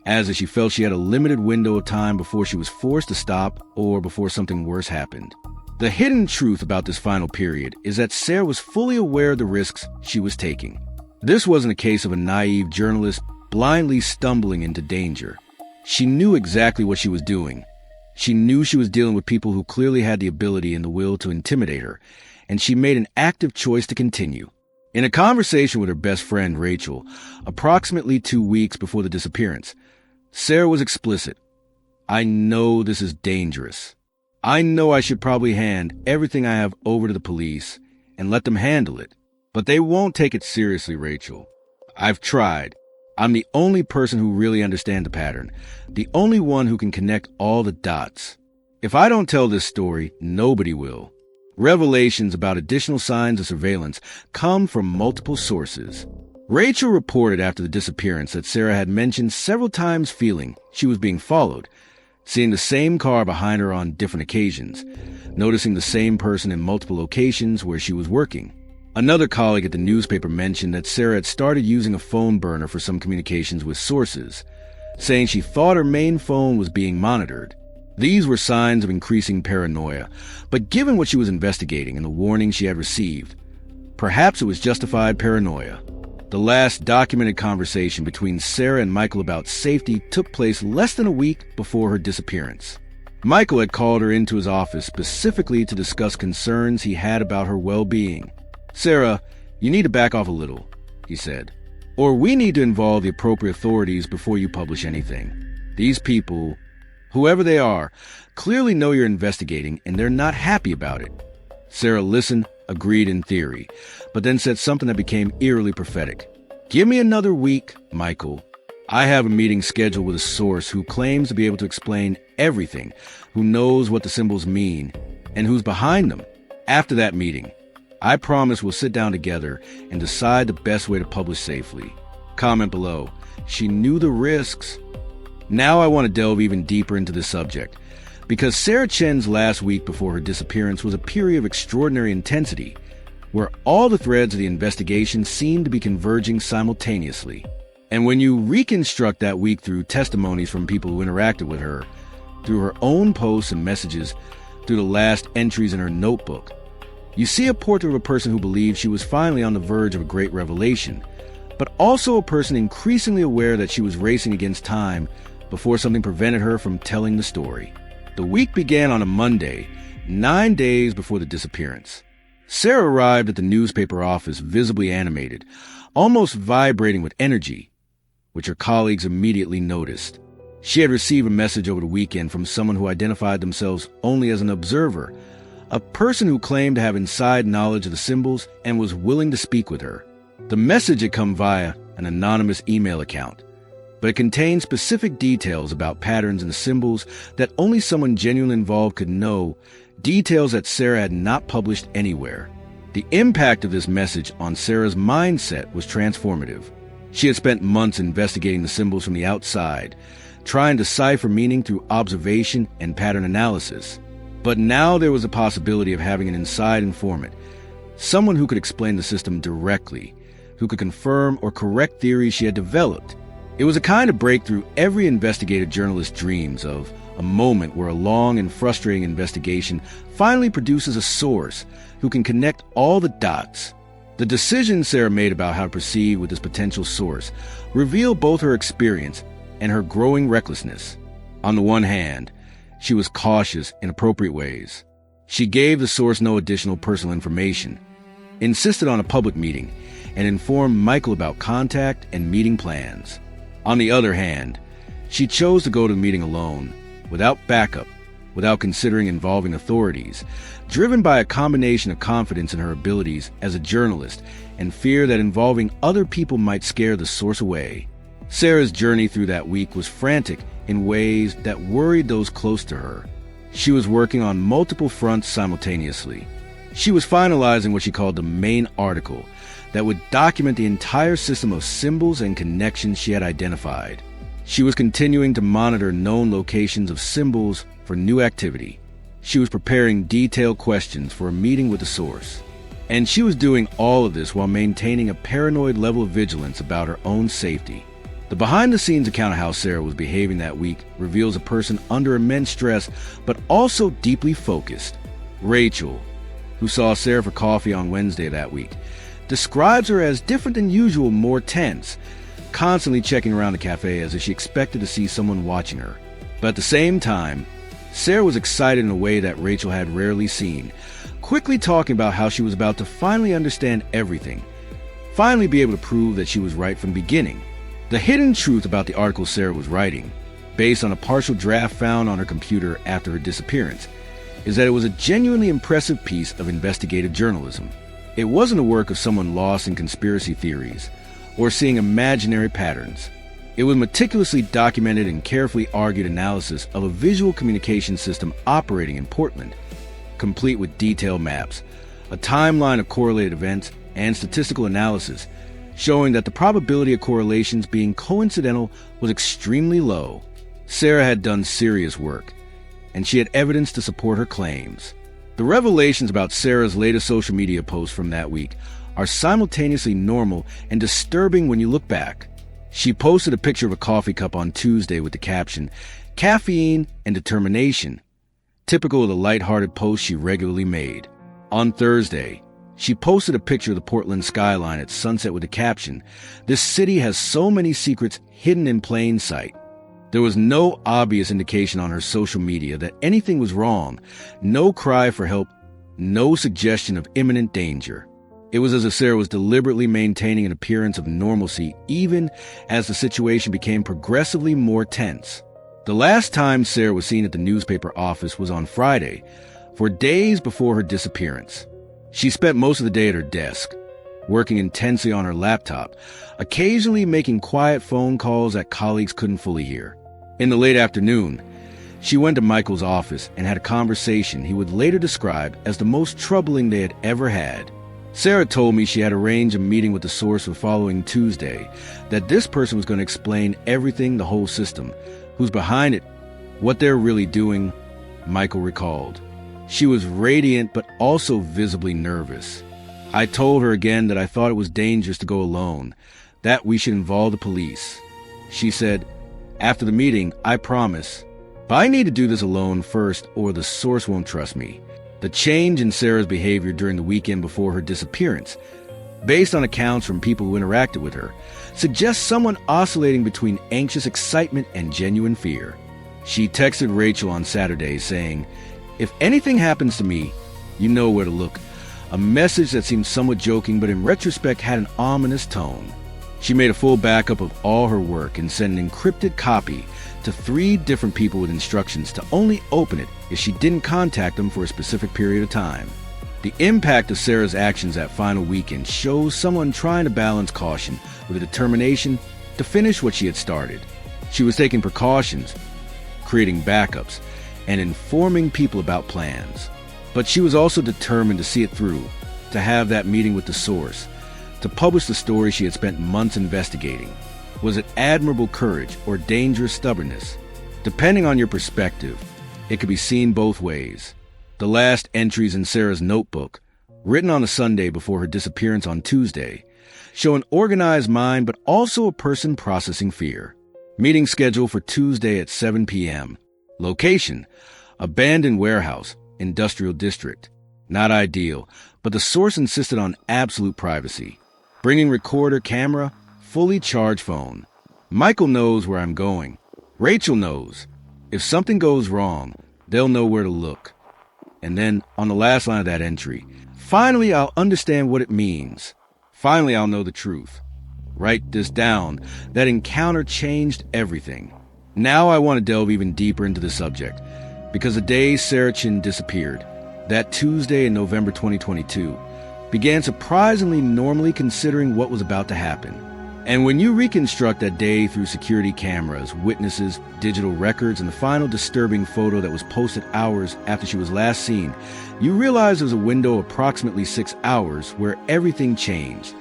S1: as she felt she had a limited window of time before she was forced to stop or before something worse happened. The hidden truth about this final period is that Sarah was fully aware of the risks she was taking. This wasn't a case of a naive journalist blindly stumbling into danger. She knew exactly what she was doing. She knew she was dealing with people who clearly had the ability and the will to intimidate her, and she made an active choice to continue. In a conversation with her best friend, Rachel, approximately 2 weeks before the disappearance, Sarah was explicit. "I know this is dangerous. I know I should probably hand everything I have over to the police and let them handle it, but they won't take it seriously, Rachel. I've tried. I'm the only person who really understands the pattern, the only one who can connect all the dots. If I don't tell this story, nobody will." Revelations about additional signs of surveillance come from multiple sources. Rachel reported after the disappearance that Sarah had mentioned several times feeling she was being followed, seeing the same car behind her on different occasions, noticing the same person in multiple locations where she was working. Another colleague at the newspaper mentioned that Sarah had started using a phone burner for some communications with sources, saying she thought her main phone was being monitored. These were signs of increasing paranoia, but given what she was investigating and the warning she had received, perhaps it was justified paranoia. The last documented conversation between Sarah and Michael about safety took place less than a week before her disappearance. Michael had called her into his office specifically to discuss concerns he had about her well-being. "Sarah, you need to back off a little," he said, "or we need to involve the appropriate authorities before you publish anything. These people, whoever they are, clearly know you're investigating and they're not happy about it." Sarah listened, agreed in theory, but then said something that became eerily prophetic. "Give me another week, Michael. I have a meeting scheduled with a source who claims to be able to explain everything, who knows what the symbols mean, and who's behind them. After that meeting, I promise we'll sit down together and decide the best way to publish safely." Comment below. She knew the risks. Now I want to delve even deeper into this subject, because Sarah Chen's last week before her disappearance was a period of extraordinary intensity, where all the threads of the investigation seemed to be converging simultaneously. And when you reconstruct that week through testimonies from people who interacted with her, through her own posts and messages, through the last entries in her notebook, you see a portrait of a person who believed she was finally on the verge of a great revelation, but also a person increasingly aware that she was racing against time before something prevented her from telling the story. The week began on a Monday, 9 days before the disappearance. Sarah arrived at the newspaper office visibly animated, almost vibrating with energy, which her colleagues immediately noticed. She had received a message over the weekend from someone who identified themselves only as an observer, a person who claimed to have inside knowledge of the symbols and was willing to speak with her. The message had come via an anonymous email account, but it contained specific details about patterns in the symbols that only someone genuinely involved could know, details that Sarah had not published anywhere. The impact of this message on Sarah's mindset was transformative. She had spent months investigating the symbols from the outside, trying to decipher meaning through observation and pattern analysis. But now there was a possibility of having an inside informant, someone who could explain the system directly, who could confirm or correct theories she had developed. It was a kind of breakthrough every investigative journalist dreams of, a moment where a long and frustrating investigation finally produces a source who can connect all the dots. The decisions Sarah made about how to proceed with this potential source reveal both her experience and her growing recklessness. On the one hand, she was cautious in appropriate ways. She gave the source no additional personal information, insisted on a public meeting, and informed Michael about contact and meeting plans. On the other hand, she chose to go to the meeting alone, without backup, without considering involving authorities, driven by a combination of confidence in her abilities as a journalist and fear that involving other people might scare the source away. Sarah's journey through that week was frantic in ways that worried those close to her. She was working on multiple fronts simultaneously. She was finalizing what she called the main article that would document the entire system of symbols and connections she had identified. She was continuing to monitor known locations of symbols for new activity. She was preparing detailed questions for a meeting with the source. And she was doing all of this while maintaining a paranoid level of vigilance about her own safety. The behind-the-scenes account of how Sarah was behaving that week reveals a person under immense stress, but also deeply focused. Rachel, who saw Sarah for coffee on Wednesday that week, describes her as different than usual, more tense, constantly checking around the cafe as if she expected to see someone watching her. But at the same time, Sarah was excited in a way that Rachel had rarely seen, quickly talking about how she was about to finally understand everything, finally be able to prove that she was right from the beginning. The hidden truth about the article Sarah was writing, based on a partial draft found on her computer after her disappearance, is that it was a genuinely impressive piece of investigative journalism. It wasn't a work of someone lost in conspiracy theories or seeing imaginary patterns. It was meticulously documented and carefully argued analysis of a visual communication system operating in Portland, complete with detailed maps, a timeline of correlated events, and statistical analysis showing that the probability of correlations being coincidental was extremely low. Sarah had done serious work, and she had evidence to support her claims. The revelations about Sarah's latest social media posts from that week are simultaneously normal and disturbing when you look back. She posted a picture of a coffee cup on Tuesday with the caption, "Caffeine and Determination," typical of the lighthearted posts she regularly made. On Thursday, she posted a picture of the Portland skyline at sunset with the caption, "This city has so many secrets hidden in plain sight." There was no obvious indication on her social media that anything was wrong, no cry for help, no suggestion of imminent danger. It was as if Sarah was deliberately maintaining an appearance of normalcy even as the situation became progressively more tense. The last time Sarah was seen at the newspaper office was on Friday, 4 days before her disappearance. She spent most of the day at her desk, working intensely on her laptop, occasionally making quiet phone calls that colleagues couldn't fully hear. In the late afternoon, she went to Michael's office and had a conversation he would later describe as the most troubling they had ever had. Sarah told me she had arranged a meeting with the source the following Tuesday, that this person was going to explain everything, the whole system, who's behind it, what they're really doing, Michael recalled. She was radiant but also visibly nervous. I told her again that I thought it was dangerous to go alone, that we should involve the police. She said, "After the meeting, I promise. But I need to do this alone first or the source won't trust me." The change in Sarah's behavior during the weekend before her disappearance, based on accounts from people who interacted with her, suggests someone oscillating between anxious excitement and genuine fear. She texted Rachel on Saturday saying, "If anything happens to me, you know where to look." A message that seemed somewhat joking, but in retrospect had an ominous tone. She made a full backup of all her work and sent an encrypted copy to 3 different people with instructions to only open it if she didn't contact them for a specific period of time. The impact of Sarah's actions that final weekend shows someone trying to balance caution with a determination to finish what she had started. She was taking precautions, creating backups, and informing people about plans. But she was also determined to see it through, to have that meeting with the source, to publish the story she had spent months investigating. Was it admirable courage or dangerous stubbornness? Depending on your perspective, it could be seen both ways. The last entries in Sarah's notebook, written on the Sunday before her disappearance on Tuesday, show an organized mind but also a person processing fear. Meeting scheduled for Tuesday at 7 p.m. Location: abandoned warehouse, industrial district. Not ideal, but the source insisted on absolute privacy. Bringing recorder, camera, fully charged phone. Michael knows where I'm going. Rachel knows. If something goes wrong, they'll know where to look. And then, on the last line of that entry, finally I'll understand what it means. Finally I'll know the truth. Write this down. That encounter changed everything. Now I want to delve even deeper into the subject, because the day Sarah Chin disappeared, that Tuesday in November 2022, began surprisingly normally considering what was about to happen. And when you reconstruct that day through security cameras, witnesses, digital records, and the final disturbing photo that was posted hours after she was last seen, you realize there's a window approximately 6 hours where everything changed,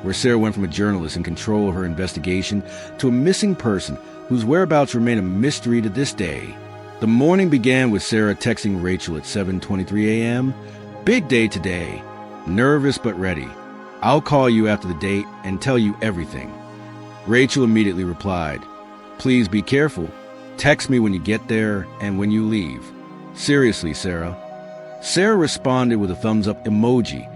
S1: where Sarah went from a journalist in control of her investigation to a missing person whose whereabouts remain a mystery to this day. The morning began with Sarah texting Rachel at 7:23 a.m. "Big day today. Nervous but ready. I'll call you after the date and tell you everything." Rachel immediately replied, "Please be careful. Text me when you get there and when you leave. Seriously, Sarah." Sarah responded with a thumbs up emoji,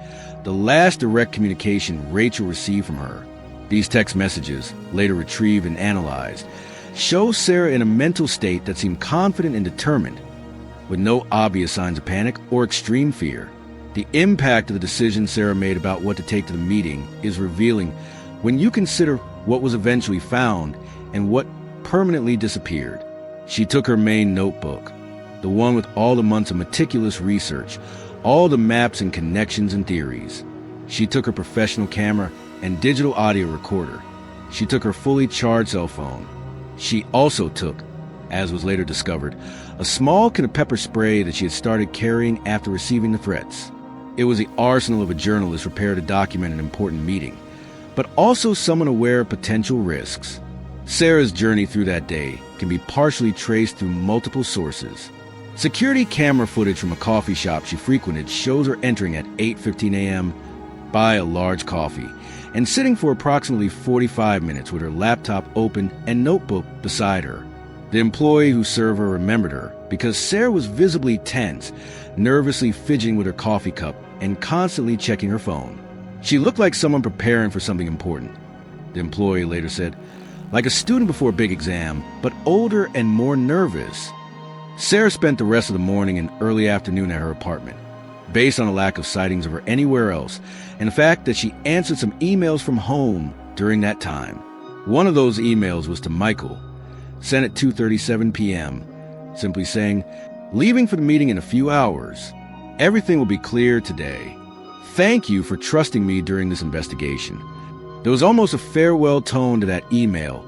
S1: the last direct communication Rachel received from her. These text messages, later retrieved and analyzed, show Sarah in a mental state that seemed confident and determined, with no obvious signs of panic or extreme fear. The impact of the decision Sarah made about what to take to the meeting is revealing when you consider what was eventually found and what permanently disappeared. She took her main notebook, the one with all the months of meticulous research, all the maps and connections and theories. She took her professional camera and digital audio recorder. She took her fully charged cell phone. She also took, as was later discovered, a small can of pepper spray that she had started carrying after receiving the threats. It was the arsenal of a journalist prepared to document an important meeting, but also someone aware of potential risks. Sarah's journey through that day can be partially traced through multiple sources. Security camera footage from a coffee shop she frequented shows her entering at 8:15 a.m., buy a large coffee, and sitting for approximately 45 minutes with her laptop open and notebook beside her. The employee who served her remembered her because Sarah was visibly tense, nervously fidgeting with her coffee cup and constantly checking her phone. She looked like someone preparing for something important, the employee later said, like a student before a big exam, but older and more nervous. Sarah spent the rest of the morning and early afternoon at her apartment, based on a lack of sightings of her anywhere else, and the fact that she answered some emails from home during that time. One of those emails was to Michael, sent at 2:37 p.m., simply saying, "Leaving for the meeting in a few hours. Everything will be clear today. Thank you for trusting me during this investigation." There was almost a farewell tone to that email,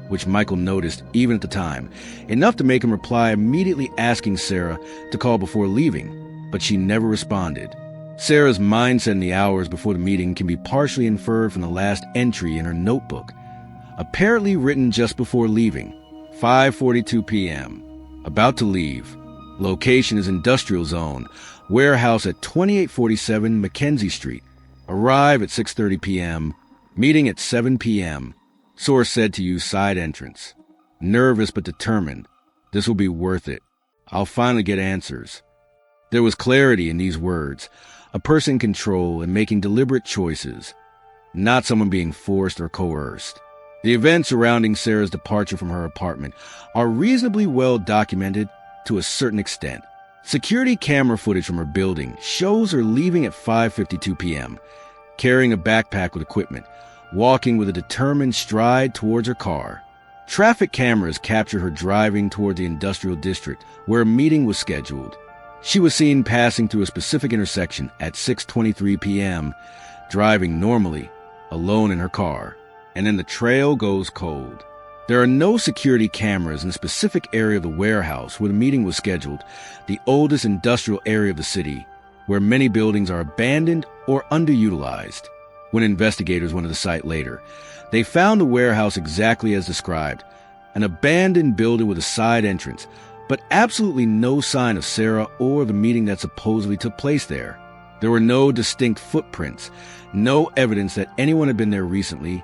S1: which Michael noticed even at the time, enough to make him reply immediately asking Sarah to call before leaving, but she never responded. Sarah's mindset in the hours before the meeting can be partially inferred from the last entry in her notebook, apparently written just before leaving, 5:42 p.m. About to leave. Location is industrial zone, warehouse at 2847 Mackenzie Street. Arrive at 6:30 p.m., meeting at 7 p.m. Source said to use side entrance. Nervous but determined. This will be worth it. I'll finally get answers. There was clarity in these words, a person in control and making deliberate choices, not someone being forced or coerced. The events surrounding Sarah's departure from her apartment are reasonably well documented to a certain extent. Security camera footage from her building shows her leaving at 5:52 p.m., carrying a backpack with equipment, walking with a determined stride towards her car. Traffic cameras captured her driving toward the industrial district where a meeting was scheduled. She was seen passing through a specific intersection at 6:23 p.m., driving normally, alone in her car. And then the trail goes cold. There are no security cameras in the specific area of the warehouse where the meeting was scheduled, the oldest industrial area of the city, where many buildings are abandoned or underutilized. When investigators went to the site later, they found the warehouse exactly as described, an abandoned building with a side entrance, but absolutely no sign of Sarah or the meeting that supposedly took place there. There were no distinct footprints, no evidence that anyone had been there recently,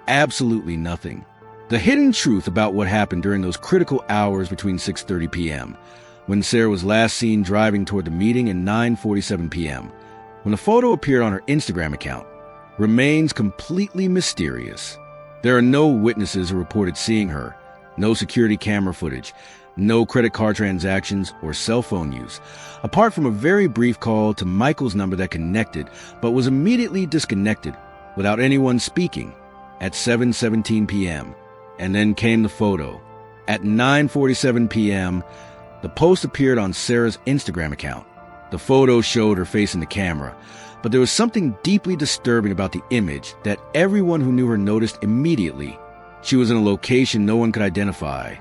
S1: absolutely nothing. The hidden truth about what happened during those critical hours between 6:30 p.m., when Sarah was last seen driving toward the meeting, and 9:47 p.m., when the photo appeared on her Instagram account, remains completely mysterious. There are no witnesses who reported seeing her, no security camera footage, no credit card transactions or cell phone use, apart from a very brief call to Michael's number that connected but was immediately disconnected without anyone speaking at 7:17 p.m. And then came the photo. At 9:47 p.m., the post appeared on Sarah's Instagram account. The photo showed her facing the camera, but there was something deeply disturbing about the image that everyone who knew her noticed immediately. She was in a location no one could identify.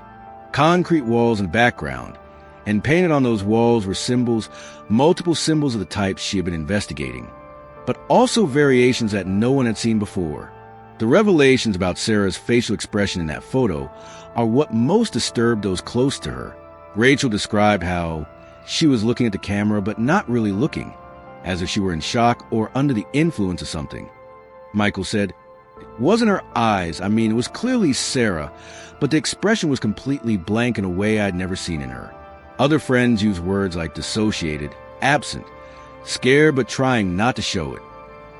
S1: Concrete walls in the background, and painted on those walls were symbols, multiple symbols of the type she had been investigating, but also variations that no one had seen before. The revelations about Sarah's facial expression in that photo are what most disturbed those close to her. Rachel described how she was looking at the camera but not really looking, as if she were in shock or under the influence of something. Michael said, "It wasn't her eyes. It was clearly Sarah, but the expression was completely blank in a way I'd never seen in her." Other friends used words like dissociated, absent, scared but trying not to show it.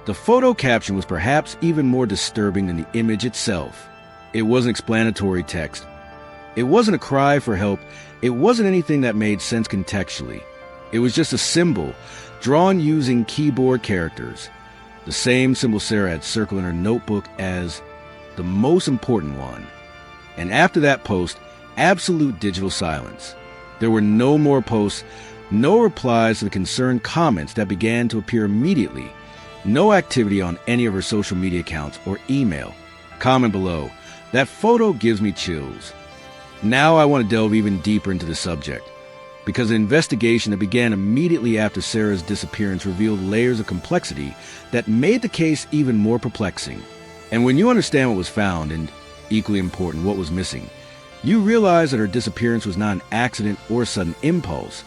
S1: The photo caption was perhaps even more disturbing than the image itself. It wasn't explanatory text. It wasn't a cry for help. It wasn't anything that made sense contextually. It was just a symbol, drawn using keyboard characters. The same symbol Sarah had circled in her notebook as the most important one. And after that post, absolute digital silence. There were no more posts, no replies to the concerned comments that began to appear immediately. No activity on any of her social media accounts or email. Comment below. That photo gives me chills. Now I want to delve even deeper into the subject, because the investigation that began immediately after Sarah's disappearance revealed layers of complexity that made the case even more perplexing. And when you understand what was found, and equally important, what was missing, you realize that her disappearance was not an accident or a sudden impulse,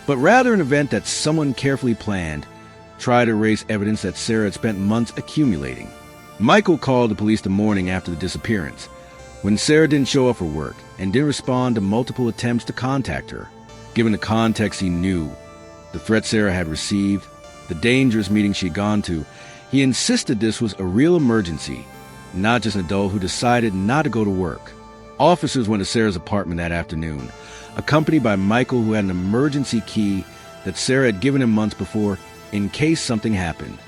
S1: but rather an event that someone carefully planned, tried to erase evidence that Sarah had spent months accumulating. Michael called the police the morning after the disappearance, when Sarah didn't show up for work and didn't respond to multiple attempts to contact her. Given the context he knew, the threat Sarah had received, the dangerous meeting she had gone to, he insisted this was a real emergency, not just an adult who decided not to go to work. Officers went to Sarah's apartment that afternoon, accompanied by Michael, who had an emergency key that Sarah had given him months before in case something happened.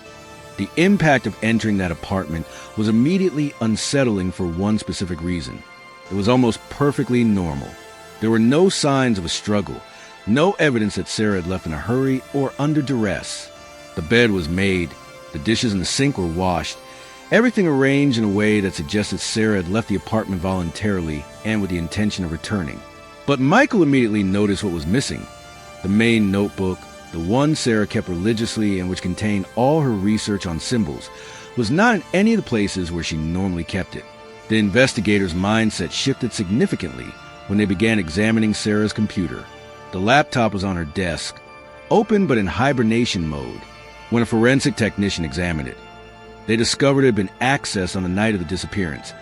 S1: The impact of entering that apartment was immediately unsettling for one specific reason. It was almost perfectly normal. There were no signs of a struggle, no evidence that Sarah had left in a hurry or under duress. The bed was made, the dishes in the sink were washed, everything arranged in a way that suggested Sarah had left the apartment voluntarily and with the intention of returning. But Michael immediately noticed what was missing. The main notebook, the one Sarah kept religiously and which contained all her research on symbols, was not in any of the places where she normally kept it. The investigators' mindset shifted significantly when they began examining Sarah's computer. The laptop was on her desk, open but in hibernation mode, when a forensic technician examined it. They discovered it had been accessed on the night of the disappearance,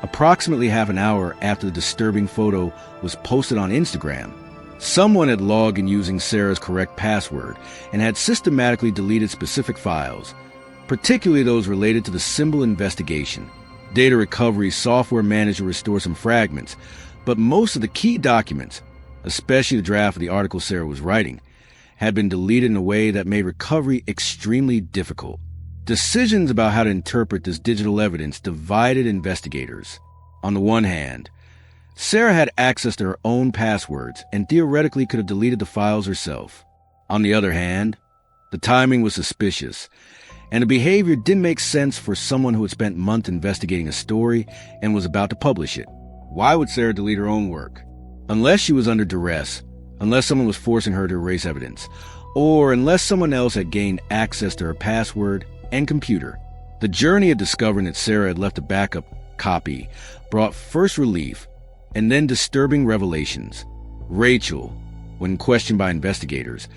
S1: approximately half an hour after the disturbing photo was posted on Instagram. Someone had logged in using Sarah's correct password and had systematically deleted specific files, particularly those related to the symbol investigation. Data recovery software managed to restore some fragments, but most of the key documents, especially the draft of the article Sarah was writing, had been deleted in a way that made recovery extremely difficult. Decisions about how to interpret this digital evidence divided investigators. On the one hand, Sarah had access to her own passwords and theoretically could have deleted the files herself. On the other hand, the timing was suspicious, and the behavior didn't make sense for someone who had spent months investigating a story and was about to publish it. Why would Sarah delete her own work? Unless she was under duress, unless someone was forcing her to erase evidence, or unless someone else had gained access to her password and computer. The journey of discovering that Sarah had left a backup copy brought first relief and then disturbing revelations. Rachel, when questioned by investigators,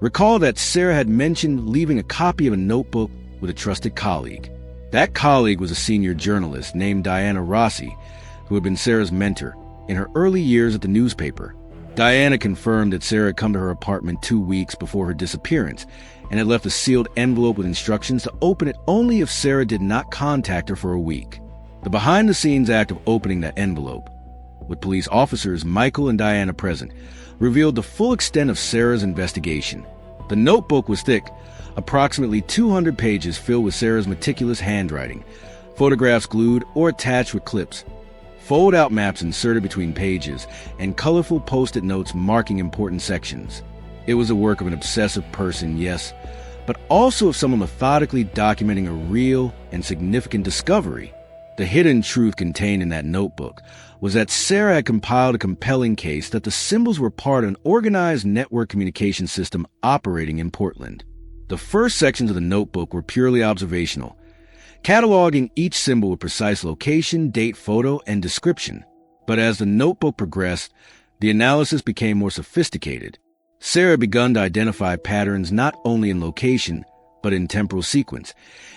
S1: Recall that Sarah had mentioned leaving a copy of a notebook with a trusted colleague. That colleague was a senior journalist named Diana Rossi, who had been Sarah's mentor in her early years at the newspaper. Diana confirmed that Sarah had come to her apartment 2 weeks before her disappearance and had left a sealed envelope with instructions to open it only if Sarah did not contact her for a week. The behind-the-scenes act of opening that envelope, with police officers Michael and Diana present, revealed the full extent of Sarah's investigation. The notebook was thick, approximately 200 pages filled with Sarah's meticulous handwriting, photographs glued or attached with clips, fold-out maps inserted between pages, and colorful post-it notes marking important sections. It was the work of an obsessive person, yes, but also of someone methodically documenting a real and significant discovery. The hidden truth contained in that notebook was that Sarah had compiled a compelling case that the symbols were part of an organized network communication system operating in Portland. The first sections of the notebook were purely observational, cataloging each symbol with precise location, date, photo, and description. But as the notebook progressed, the analysis became more sophisticated. Sarah had begun to identify patterns not only in location, but in temporal sequence,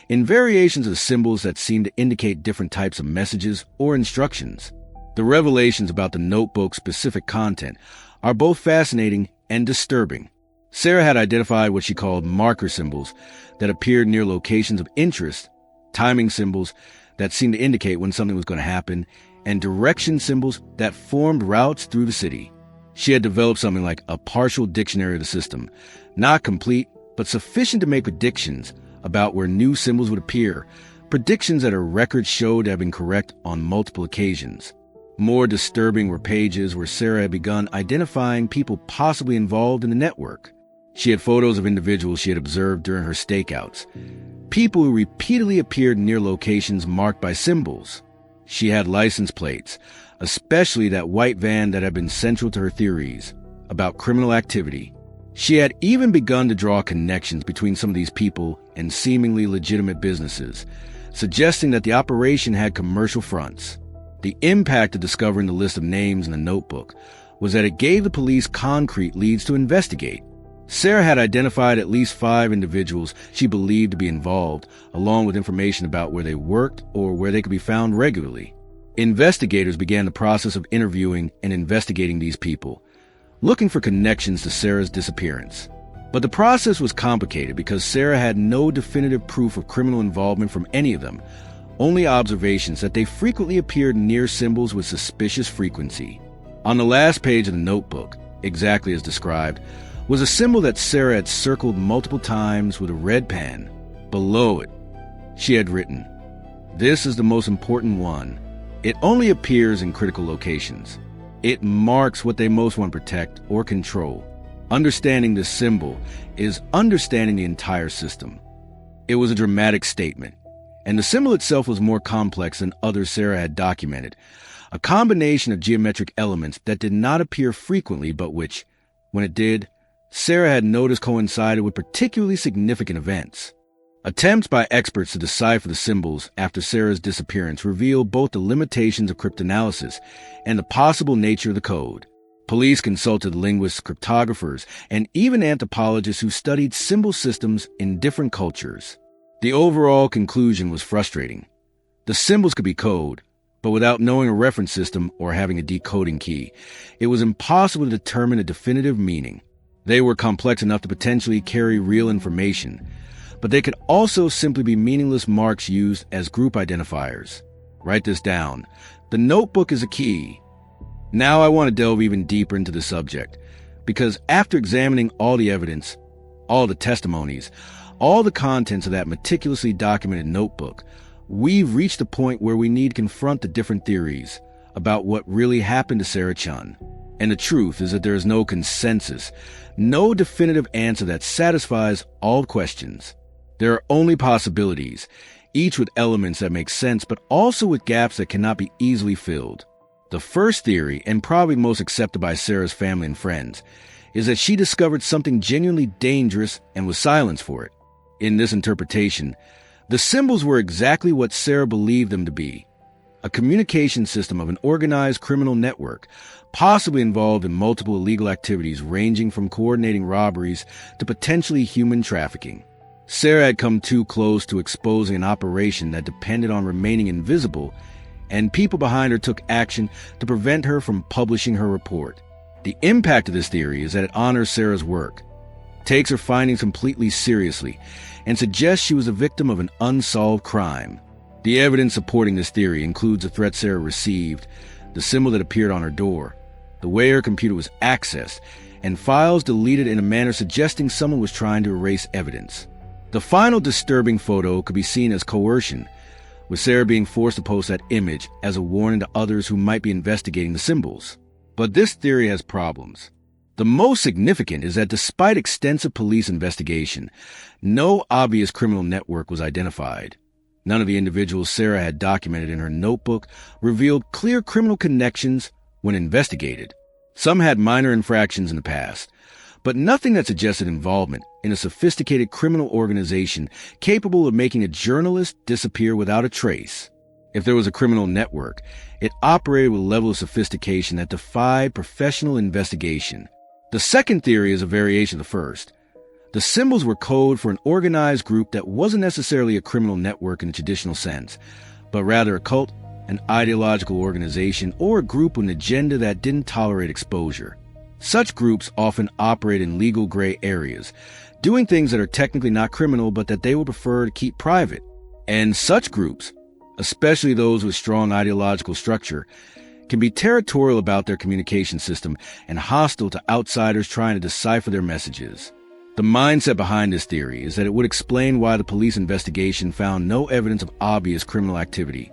S1: in variations of symbols that seemed to indicate different types of messages or instructions. The revelations about the notebook's specific content are both fascinating and disturbing. Sarah had identified what she called marker symbols that appeared near locations of interest, timing symbols that seemed to indicate when something was going to happen, and direction symbols that formed routes through the city. She had developed something like a partial dictionary of the system, not complete, but sufficient to make predictions about where new symbols would appear, predictions that her records showed to have been correct on multiple occasions. More disturbing were pages where Sarah had begun identifying people possibly involved in the network. She had photos of individuals she had observed during her stakeouts, people who repeatedly appeared near locations marked by symbols. She had license plates, especially that white van that had been central to her theories about criminal activity. She had even begun to draw connections between some of these people and seemingly legitimate businesses, suggesting that the operation had commercial fronts. The impact of discovering the list of names in the notebook was that it gave the police concrete leads to investigate. Sarah had identified at least 5 individuals she believed to be involved, along with information about where they worked or where they could be found regularly. Investigators began the process of interviewing and investigating these people, looking for connections to Sarah's disappearance. But the process was complicated because Sarah had no definitive proof of criminal involvement from any of them, only observations that they frequently appeared near symbols with suspicious frequency. On the last page of the notebook, exactly as described, was a symbol that Sarah had circled multiple times with a red pen. Below it, she had written, "This is the most important one. It only appears in critical locations. It marks what they most want to protect or control. Understanding this symbol is understanding the entire system." It was a dramatic statement, and the symbol itself was more complex than others Sarah had documented, a combination of geometric elements that did not appear frequently but which, when it did, Sarah had noticed coincided with particularly significant events. Attempts by experts to decipher the symbols after Sarah's disappearance revealed both the limitations of cryptanalysis and the possible nature of the code. Police consulted linguists, cryptographers, and even anthropologists who studied symbol systems in different cultures. The overall conclusion was frustrating. The symbols could be code, but without knowing a reference system or having a decoding key, it was impossible to determine a definitive meaning. They were complex enough to potentially carry real information, but they could also simply be meaningless marks used as group identifiers. Write this down. The notebook is a key. Now I want to delve even deeper into the subject, because after examining all the evidence, all the testimonies, all the contents of that meticulously documented notebook, we've reached a point where we need to confront the different theories about what really happened to Sarah Chun. And the truth is that there is no consensus, no definitive answer that satisfies all questions. There are only possibilities, each with elements that make sense, but also with gaps that cannot be easily filled. The first theory, and probably most accepted by Sarah's family and friends, is that she discovered something genuinely dangerous and was silenced for it. In this interpretation, the symbols were exactly what Sarah believed them to be: a communication system of an organized criminal network, possibly involved in multiple illegal activities ranging from coordinating robberies to potentially human trafficking. Sarah had come too close to exposing an operation that depended on remaining invisible, and people behind her took action to prevent her from publishing her report. The impact of this theory is that it honors Sarah's work, takes her findings completely seriously, and suggests she was a victim of an unsolved crime. The evidence supporting this theory includes the threat Sarah received, the symbol that appeared on her door, the way her computer was accessed, and files deleted in a manner suggesting someone was trying to erase evidence. The final disturbing photo could be seen as coercion, with Sarah being forced to post that image as a warning to others who might be investigating the symbols. But this theory has problems. The most significant is that despite extensive police investigation, no obvious criminal network was identified. None of the individuals Sarah had documented in her notebook revealed clear criminal connections when investigated. Some had minor infractions in the past, but nothing that suggested involvement in a sophisticated criminal organization capable of making a journalist disappear without a trace. If there was a criminal network, it operated with a level of sophistication that defied professional investigation. The second theory is a variation of the first. The symbols were code for an organized group that wasn't necessarily a criminal network in a traditional sense, but rather a cult, an ideological organization, or a group with an agenda that didn't tolerate exposure. Such groups often operate in legal gray areas, doing things that are technically not criminal but that they would prefer to keep private. And such groups, especially those with strong ideological structure, can be territorial about their communication system and hostile to outsiders trying to decipher their messages. The mindset behind this theory is that it would explain why the police investigation found no evidence of obvious criminal activity,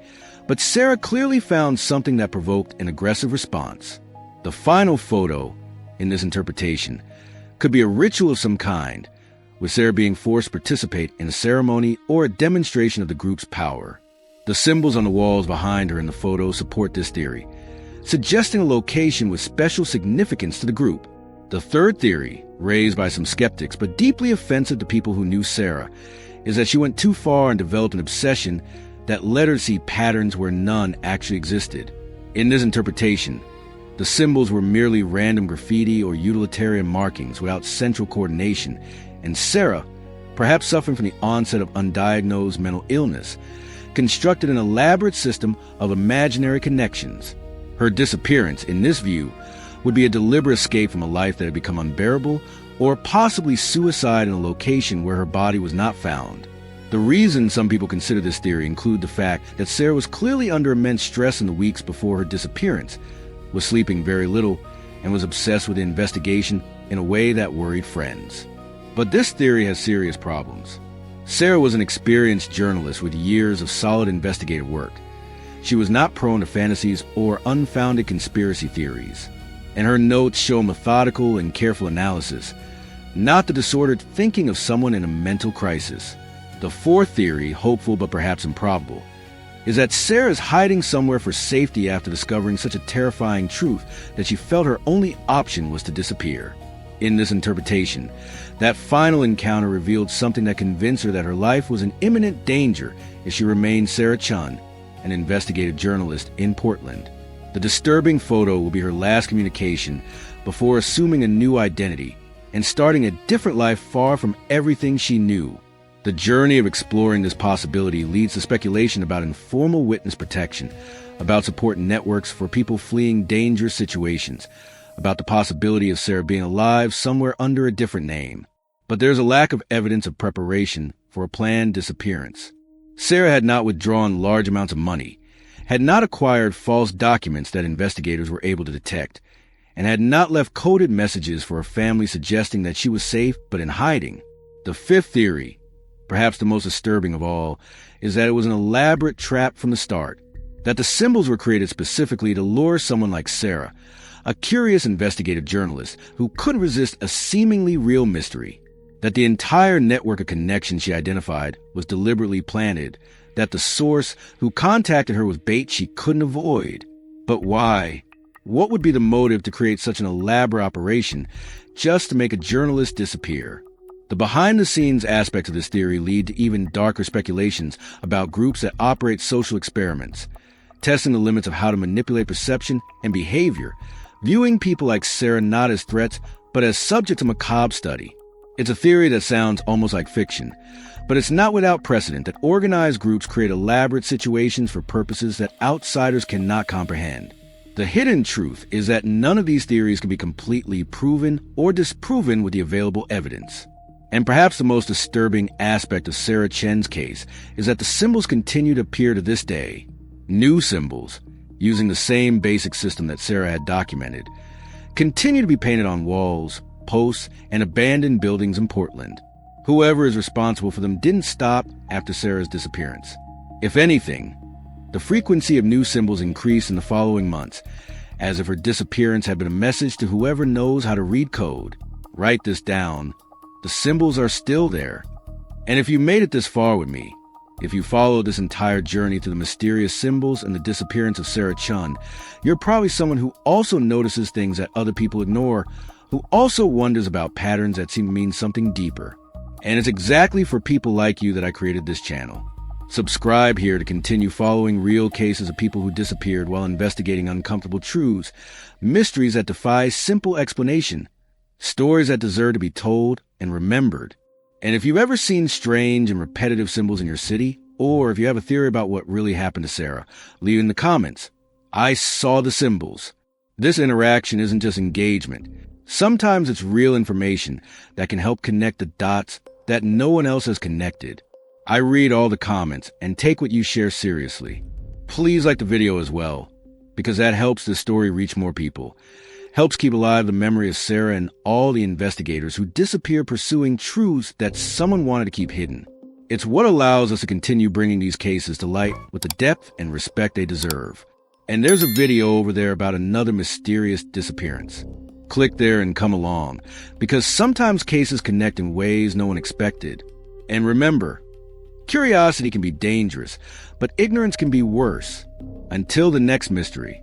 S1: but Sarah clearly found something that provoked an aggressive response. The final photo in this interpretation could be a ritual of some kind, with Sarah being forced to participate in a ceremony or a demonstration of the group's power. The symbols on the walls behind her in the photo support this theory, suggesting a location with special significance to the group. The third theory, raised by some skeptics but deeply offensive to people who knew Sarah, is that she went too far and developed an obsession that led her to see patterns where none actually existed. In this interpretation, the symbols were merely random graffiti or utilitarian markings without central coordination, and Sarah, perhaps suffering from the onset of undiagnosed mental illness, constructed an elaborate system of imaginary connections. Her disappearance, in this view, would be a deliberate escape from a life that had become unbearable, or possibly suicide in a location where her body was not found. The reasons some people consider this theory include the fact that Sarah was clearly under immense stress in the weeks before her disappearance, was sleeping very little, and was obsessed with the investigation in a way that worried friends. But this theory has serious problems. Sarah was an experienced journalist with years of solid investigative work. She was not prone to fantasies or unfounded conspiracy theories, and her notes show methodical and careful analysis, not the disordered thinking of someone in a mental crisis. The fourth theory, hopeful but perhaps improbable, is that Sarah is hiding somewhere for safety after discovering such a terrifying truth that she felt her only option was to disappear. In this interpretation, that final encounter revealed something that convinced her that her life was in imminent danger if she remained Sarah Chun, an investigative journalist in Portland. The disturbing photo will be her last communication before assuming a new identity and starting a different life far from everything she knew. The journey of exploring this possibility leads to speculation about informal witness protection, about support networks for people fleeing dangerous situations, about the possibility of Sarah being alive somewhere under a different name. But there's a lack of evidence of preparation for a planned disappearance. Sarah had not withdrawn large amounts of money, had not acquired false documents that investigators were able to detect, and had not left coded messages for her family suggesting that she was safe but in hiding. The fifth theory, perhaps the most disturbing of all, is that it was an elaborate trap from the start, that the symbols were created specifically to lure someone like Sarah, a curious investigative journalist who couldn't resist a seemingly real mystery, that the entire network of connections she identified was deliberately planted, that the source who contacted her was bait she couldn't avoid. But why? What would be the motive to create such an elaborate operation just to make a journalist disappear? The behind-the-scenes aspects of this theory lead to even darker speculations about groups that operate social experiments, testing the limits of how to manipulate perception and behavior, viewing people like Sarah not as threats, but as subjects of macabre study. It's a theory that sounds almost like fiction, but it's not without precedent that organized groups create elaborate situations for purposes that outsiders cannot comprehend. The hidden truth is that none of these theories can be completely proven or disproven with the available evidence. And perhaps the most disturbing aspect of Sarah Chen's case is that the symbols continue to appear to this day. New symbols, using the same basic system that Sarah had documented, continue to be painted on walls, posts, and abandoned buildings in Portland. Whoever is responsible for them didn't stop after Sarah's disappearance. If anything, the frequency of new symbols increased in the following months, as if her disappearance had been a message to whoever knows how to read code. Write this down. The symbols are still there. And if you made it this far with me, if you followed this entire journey through the mysterious symbols and the disappearance of Sarah Chun, you're probably someone who also notices things that other people ignore, who also wonders about patterns that seem to mean something deeper. And it's exactly for people like you that I created this channel. Subscribe here to continue following real cases of people who disappeared while investigating uncomfortable truths, mysteries that defy simple explanation, stories that deserve to be told and remembered. And if you've ever seen strange and repetitive symbols in your city, or if you have a theory about what really happened to Sarah, leave in the comments. I saw the symbols. This interaction isn't just engagement. Sometimes it's real information that can help connect the dots that no one else has connected. I read all the comments and take what you share seriously. Please like the video as well, because that helps this story reach more people. Helps keep alive the memory of Sarah and all the investigators who disappeared pursuing truths that someone wanted to keep hidden. It's what allows us to continue bringing these cases to light with the depth and respect they deserve. And there's a video over there about another mysterious disappearance. Click there and come along, because sometimes cases connect in ways no one expected. And remember, curiosity can be dangerous, but ignorance can be worse. Until the next mystery,